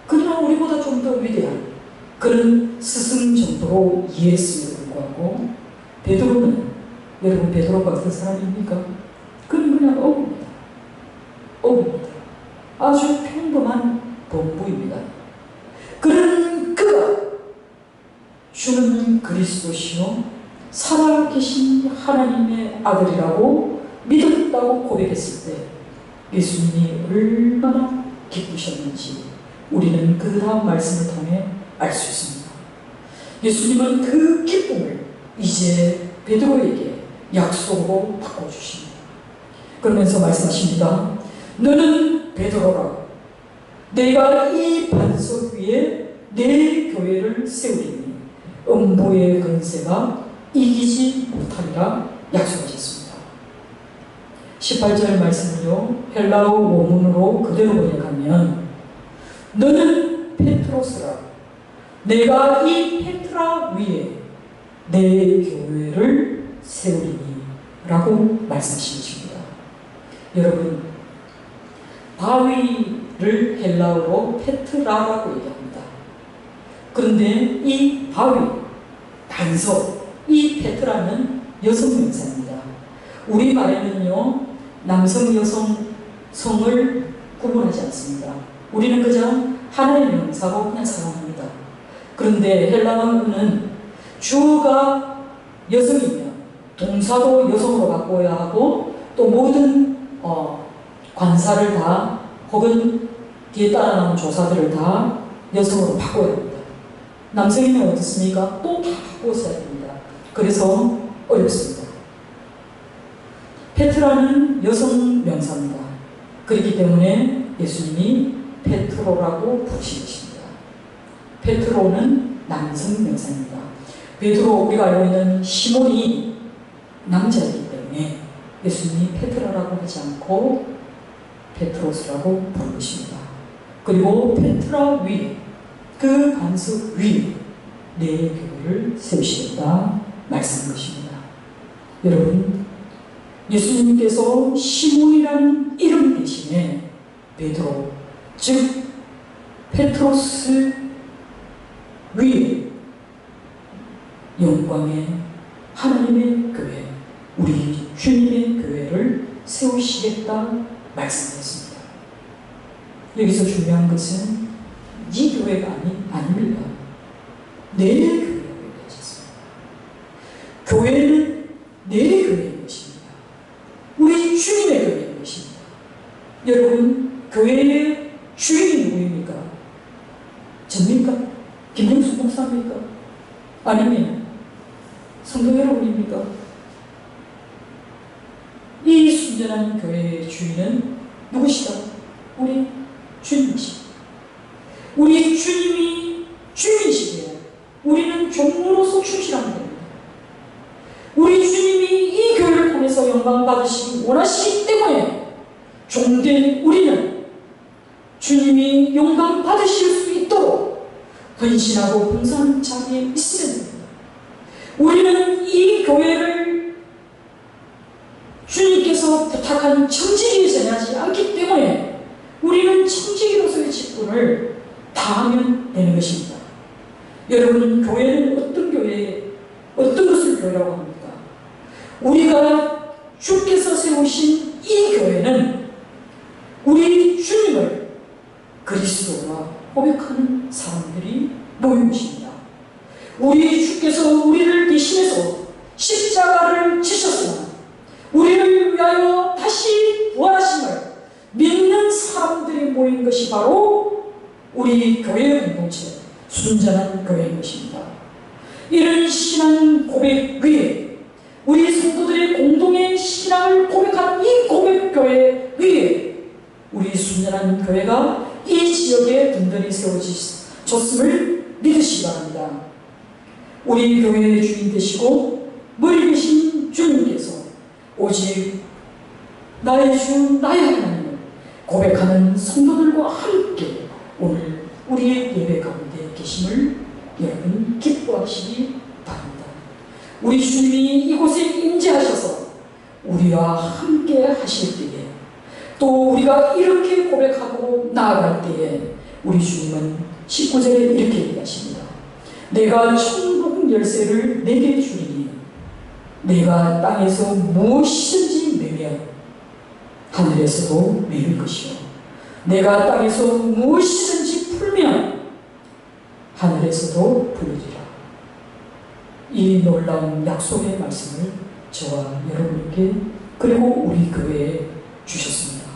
그러나 우리보다 좀 더 위대한 그런 스승 정도로 이해했음에도 불구하고 베드로는 여러분 베드로가 어떤 사람입니까? 그는 그냥 어부입니다. 어부입니다. 아주 평범한 농부입니다. 그런 그가 주는 그리스도시요 살아계신 하나님의 아들이라고 믿었다고 고백했을 때 예수님이 얼마나 기쁘셨는지 우리는 그 다음 말씀을 통해 알 수 있습니다. 예수님은 그 기쁨을 이제 베드로에게 약속으로 바꿔주십니다. 그러면서 말씀하십니다. 너는 베드로라. 내가 이 반석 위에 내 교회를 세우리니 음부의 권세가 이기지 못하리라 약속하셨습니다. 18절 말씀을요 헬라어 원문으로 그대로 번역하면 너는 페트로스라. 내가 이 페트라 위에 내 교회를 세우리니 라고 말씀하십니다. 여러분 바위를 헬라어로 페트라라고 얘기합니다. 그런데 이 바위, 반석, 이 페트라는 여성 명사입니다. 우리말에는요 남성, 여성, 성을 구분하지 않습니다. 우리는 그저 하나의 명사로 그냥 사용합니다. 그런데 헬라어는 주어가 여성이면 동사도 여성으로 바꿔야 하고 또 모든 관사를 다 혹은 뒤에 따라 나온 조사들을 다 여성으로 바꿔야 합니다. 남성이면 어떻습니까? 또 다 바꿔 써야 됩니다. 그래서 어렵습니다. 페트라는 여성 명사입니다. 그렇기 때문에 예수님이 페트로라고 부르신 것입니다. 페트로는 남성 명사입니다. 베드로, 우리가 알고 있는 시몬이 남자이기 때문에 예수님이 페트라라고 하지 않고 페트로스라고 부른 것입니다. 그리고 페트라 위에, 그 반석 위에 내 교회를 세우시겠다 말씀한 것입니다. 여러분, 예수님께서 시몬이라는 이름 대신에 베드로, 즉 페트로스 위에 영광의 하나님의 교회, 우리 주님의 교회를 세우시겠다 말씀하셨습니다. 여기서 중요한 것은 이 교회가 아닙니다. 내 교회라고 얘기하셨습니다. 교회는 내 교회인 것입니다. 우리 주님의 교회인 것입니다. 여러분, 교회의 주인이 누구입니까? 접니까? 김영수 목사입니까? 아니면 성도 여러분입니까? 이 순전한 교회의 주인은 누구시다? 우리 주님이십니다. 우리 주님이 주인이시기에 우리는 종으로서 충실하면 됩니다. 우리 주님이 이 교회를 통해서 영광 받으시기 원하시기 때문에 종된 우리는 주님이 영광 받으실 수 있도록 헌신하고 봉사하는 자리에 있어야 됩니다. 우리는 이 교회를 주님께서 부탁한 청지기에 전하지 않기 때문에 우리는 청지기로서의 직분을 다하면 되는 것입니다. 여러분, 교회는 어떤 것을 교회라고 합니까? 우리가 주께서 세우신 이 교회는 우리 주님을 그리스도와 고백하는 사람들이 모인 것입니다. 우리 주께서 우리를 대신해서 십자가를 지셨으나 우리를 위하여 다시 부활하심을 믿는 사람들이 모인 것이 바로 우리 교회 공동체, 순전한 교회인 것입니다. 이런 신앙 고백 위에, 우리 성도들의 공동의 신앙을 고백하는 이 고백교회 위에 우리 순전한 교회가 이 지역에 든든히 세워졌음을 믿으시기 바랍니다. 우리 교회의 주인 되시고 머리 되신 주님께서 오직 나의 주, 나의 하나님을 고백하는 성도들과 함께 오늘 우리의 예배 가운데 계심을 여러분 기뻐하시기 바랍니다. 우리 주님이 이곳에 임재하셔서 우리와 함께 하실 때에, 또 우리가 이렇게 고백하고 나아갈 때에 우리 주님은 19절에 이렇게 얘기하십니다. 내가 천국 열쇠를 내게 주리니 내가 땅에서 무엇이든지 매면 하늘에서도 매일 것이요 내가 땅에서 무엇이든지 풀면 하늘에서도 풀리리라. 이 놀라운 약속의 말씀을 저와 여러분에게 그리고 우리 교회에 주셨습니다.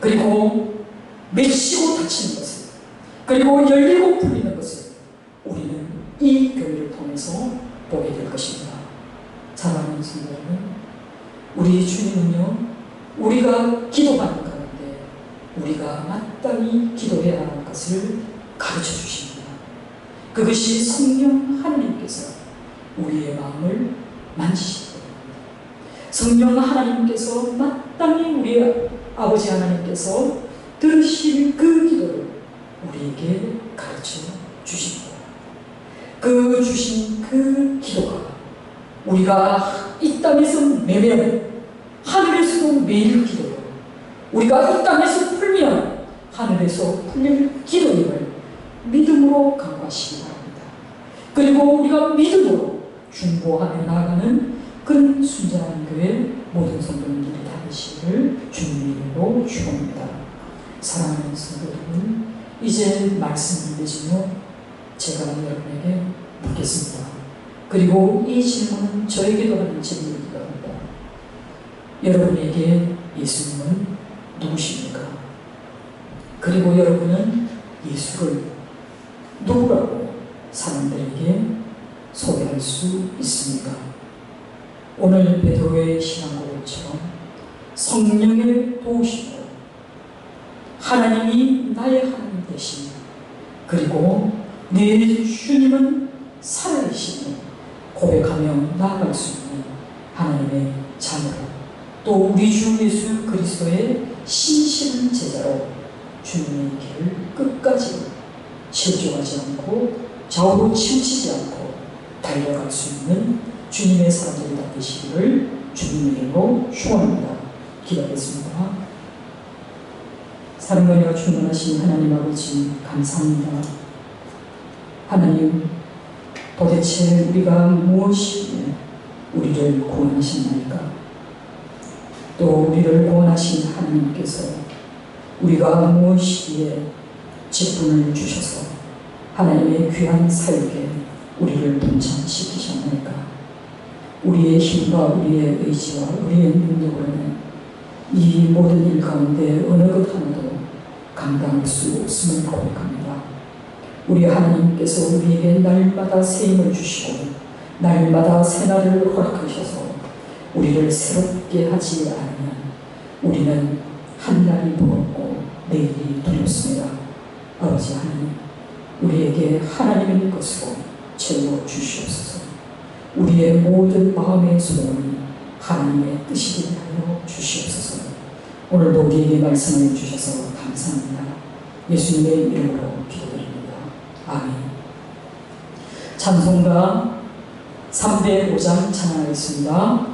그리고 맺히고 닫히는 것을, 그리고 열리고 풀리는 것을 우리는 이 교회를 통해서 보게 될 것입니다. 사랑하는 성도 여러분, 우리 주님은요, 우리가 기도하는 가운데 우리가 마땅히 기도해야 하는 것을 가르쳐 주십니다. 그것이 성령 하나님께서 우리의 마음을 만지시기 때문입니다. 성령 하나님께서 마땅히 우리 아버지 하나님께서 들으실 그 기도를 우리에게 가르쳐 주십니다. 그 주신 그 기도가 우리가 이 땅에서 매면 하늘에서도 매일 기도요, 우리가 이 땅에서 풀면 하늘에서 풀릴 기도임을 믿음으로 강구하시기 바랍니다. 그리고 우리가 믿음으로 중보하며 나아가는 그런 순전한 교회 모든 성도님들이 다 되시기를 주님의 이름으로 축원합니다. 사랑하는 성도 여러분, 이제 말씀을 맺으며 제가 여러분에게 묻겠습니다. 그리고 이 질문은 저에게도 하는 질문이기도 합니다. 여러분에게 예수님은 누구십니까? 그리고 여러분은 예수를 누구라고 사람들에게 소개할 수 있습니까? 오늘 베드로의 신앙고백처럼 성령의 도우심으로 하나님이 나의 하나님 되시니, 그리고 내 주님은 살아계시니 고백하며 나아갈 수 있는 하나님의 자녀로, 또 우리 주 예수 그리스도의 신실한 제자로 주님의 길을 끝까지 실족하지 않고 좌우로 치우치지 않고 달려갈 수 있는 주님의 사람들이 다 되시기를 주님의 이름으로 축원합니다. 기도하겠습니다. 사랑과 은혜가 충만하신 하나님 아버지, 감사합니다. 하나님, 도대체 우리가 무엇이기에 우리를 구원하셨나이까? 또 우리를 구원하신 하나님께서 우리가 무엇이기에 직분을 주셔서 하나님의 귀한 사역에 우리를 동참시키셨나이까? 우리의 힘과 우리의 의지와 우리의 능력으로는 이 모든 일 가운데 어느 것 하나도 감당할 수 없음을 고백합니다. 우리 하나님께서 우리에게 날마다 새 힘을 주시고 날마다 새날을 허락하셔서 우리를 새롭게 하지 않으면 우리는 한날이 무겁고 내일이 두렵습니다. 아버지 하나님, 우리에게 하나님의 것으로 채워 주시옵소서. 우리의 모든 마음의 소원이 하나님의 뜻이 되게 하여 주시옵소서. 오늘도 우리에게 말씀을 주셔서 감사합니다. 예수님의 이름으로 기도드립니다. 아멘. 찬송가 305장 찬양하겠습니다.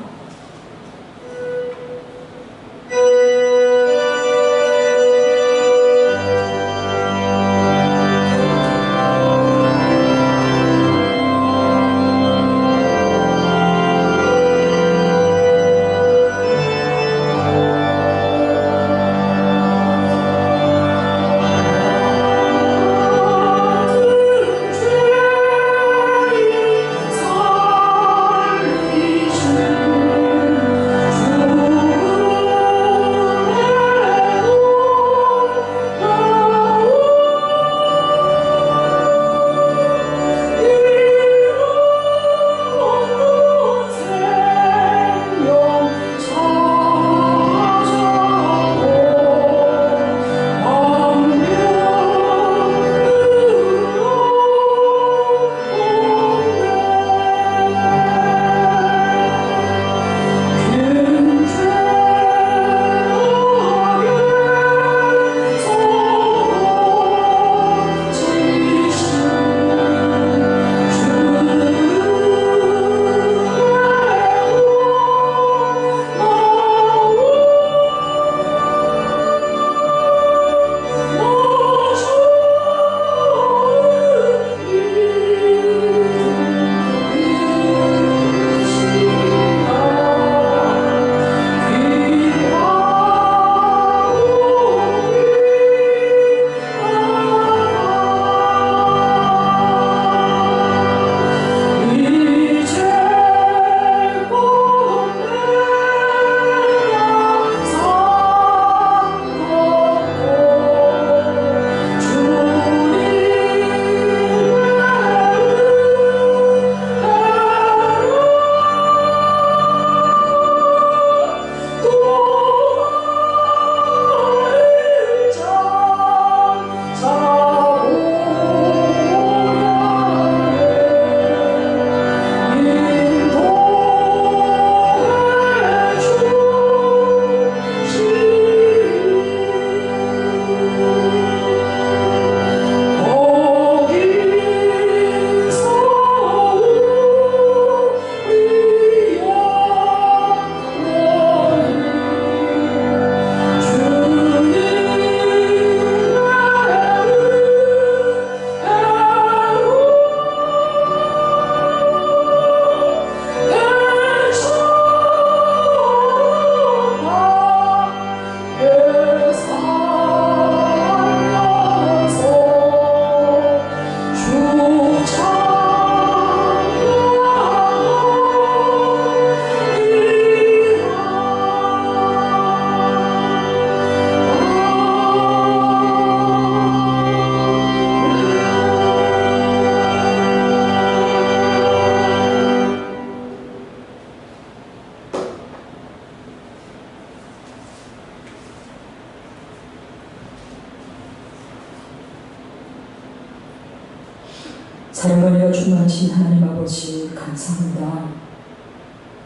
사랑과 은혜가 충만하신 하나님 아버지, 감사합니다.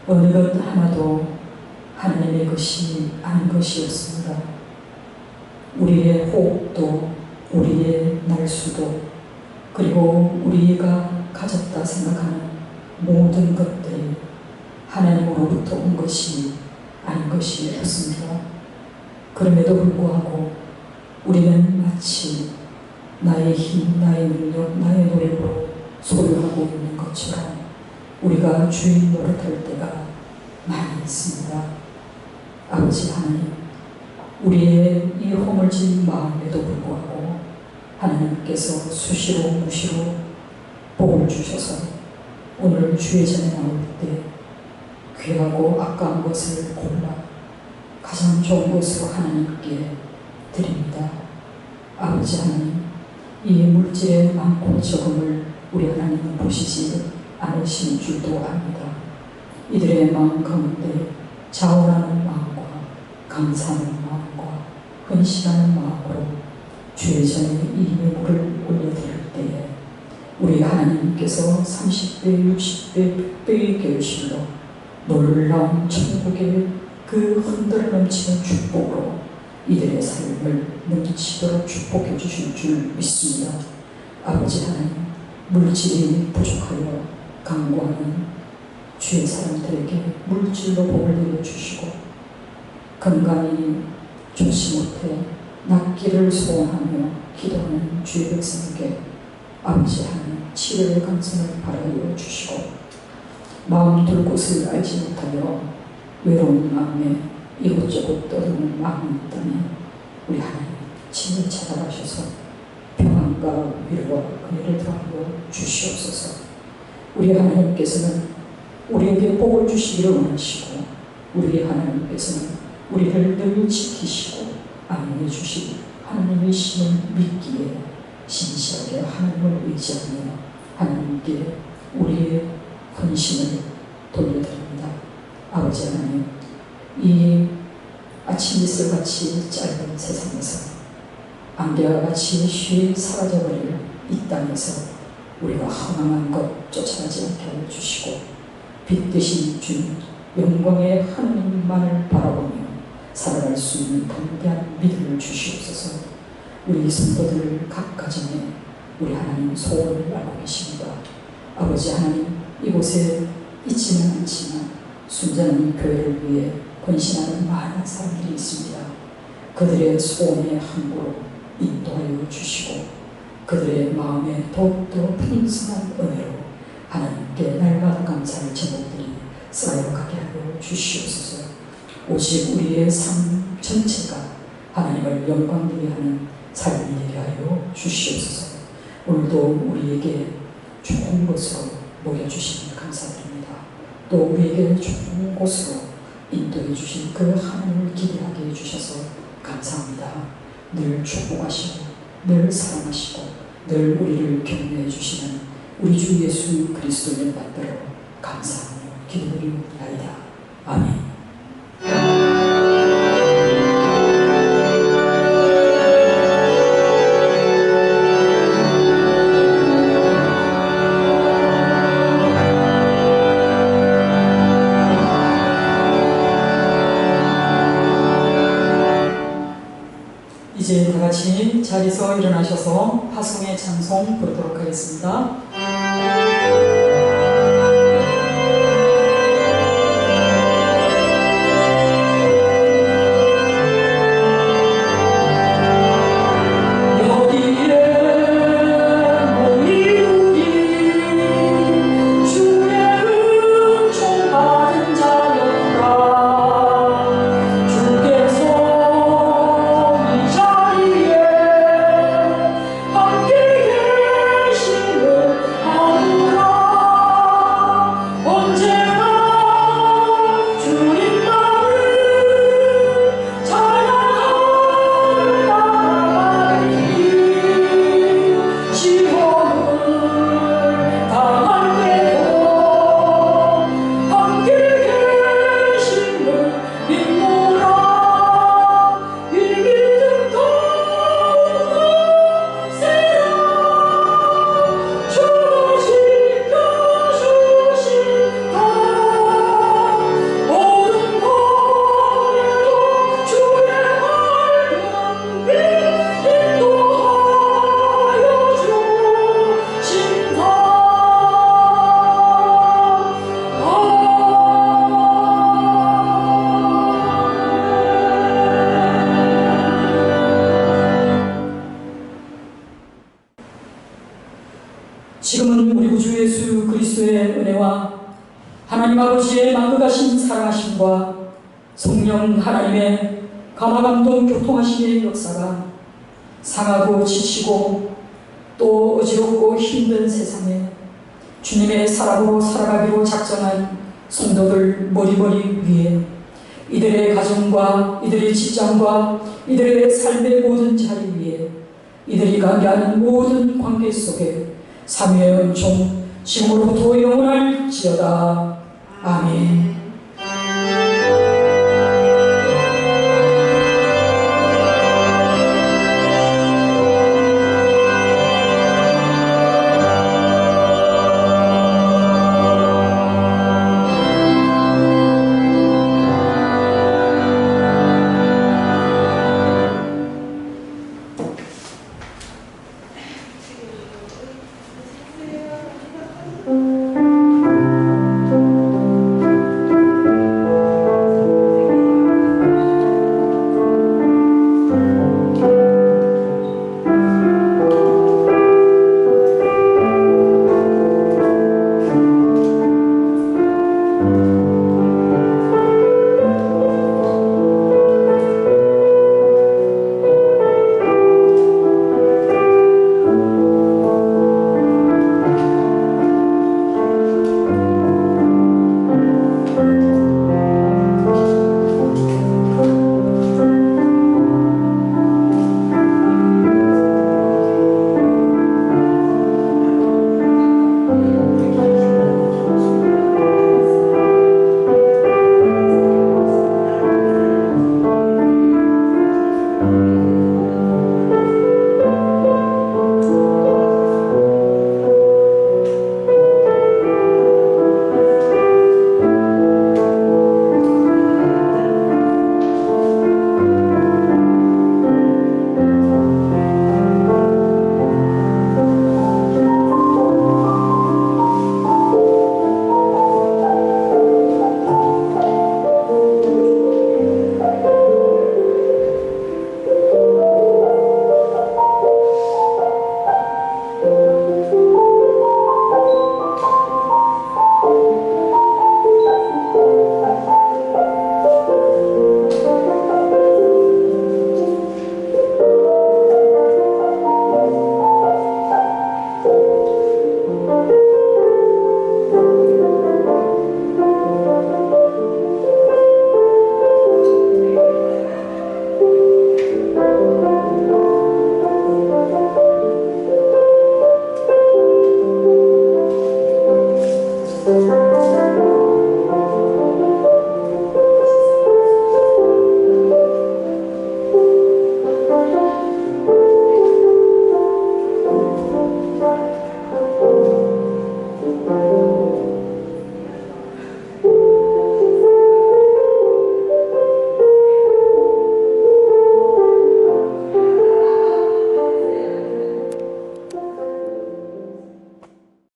어느 것 하나도 하나님의 것이 아닌 것이었습니다. 우리의 호흡도, 우리의 날수도, 그리고 우리가 가졌다 생각하는 모든 것들이 하나님으로부터 온 것이 아닌 것이었습니다. 그럼에도 불구하고 우리는 마치 나의 힘, 나의 능력, 나의 노력으로 소유하고 있는 것처럼 우리가 주인 노릇할 때가 많이 있습니다. 아버지 하나님, 우리의 이 허물진 마음에도 불구하고 하나님께서 수시로 무시로 복을 주셔서 오늘 주의 전에 나올 때 귀하고 아까운 것을 골라 가장 좋은 것으로 하나님께 드립니다. 아버지 하나님, 이 물질의 많고 적음을 우리 하나님은 보시지 않으신 줄도 압니다. 이들의 마음 가운데 자원하는 마음과 감사하는 마음과 헌신하는 마음으로 주의 전에 이 예물을 올려드릴 때에 우리 하나님께서 30배, 60배, 100배의 계실로 놀라운 천국의 그 흔들어 넘치는 축복으로 이들의 삶을 넘치도록 축복해 주실 줄 믿습니다. 아버지 하나님, 물질이 부족하여 간구하는 주의 사람들에게 물질로 복을 내려주시고, 건강이 좋지 못해 낫기를 소원하며 기도하는 주의 백성에게 아버지 하나님 치료의 간성을 바라여 주시고, 마음 둘 곳을 알지 못하여 외로운 마음에 이곳저곳 떠도는 마음이 있다면 우리 하나님 친히 찾아가셔서 평안과 위로와 은혜를 더하여 주시옵소서. 우리 하나님께서는 우리에게 복을 주시기를 원하시고, 우리 하나님께서는 우리를 늘 지키시고 안위해 주시고 하나님의 신을 믿기에 신실하게 하나님을 의지하며 하나님께 우리의 헌신을 돌려드립니다. 아버지 하나님, 이 아침 이슬같이 짧은 세상에서 안개와 같이 쉬이 사라져버릴 이 땅에서 우리가 허망한 것 쫓아가지 않게 해주시고, 빛 대신 주님 영광의 하나님만을 바라보며 살아갈 수 있는 담대한 믿음을 주시옵소서. 우리 성도들 각 가정에 우리 하나님 소원을 알고 계십니다. 아버지 하나님, 이곳에 있지는 않지만 순전한 교회를 위해 헌신하는 많은 사람들이 있습니다. 그들의 소원의 항구로 인도하여 주시고, 그들의 마음에 더욱더 풍성한 은혜로 하나님께 날마다 감사의 제목들이 쌓여가게 하여 주시옵소서. 오직 우리의 삶 전체가 하나님을 영광되게 하는 삶이 되게 하여 주시옵소서. 오늘도 우리에게 좋은 것으로 먹여주시니 감사드립니다. 또 우리에게 좋은 곳으로 인도해 주신 그 하나님을 기대하게 해주셔서 감사합니다. 늘 축복하시고 늘 사랑하시고 늘 우리를 격려해 주시는 우리 주 예수 그리스도의 받들어 감사하며 기도드리옵나이다. 아멘. 이제 다같이 자리에서 일어나셔서 화성의 찬송 부르도록 하겠습니다. 함께 계시는 지금은 우리 구주 예수 그리스도의 은혜와 하나님 아버지의 만극하신 사랑하심과 성령 하나님의 감화감동 교통하심의 역사가 상하고 지치고 또 어지럽고 힘든 세상에 주님의 사랑으로 살아가기로 작정한 성도들 머리머리 위에 이들의 가정과 이들의 직장과 이들의 삶의 모든 자리 위에 이들이 관계하는 모든 관계 속에 삼위의 은총 지금으로부터 영원할지어다. 아멘.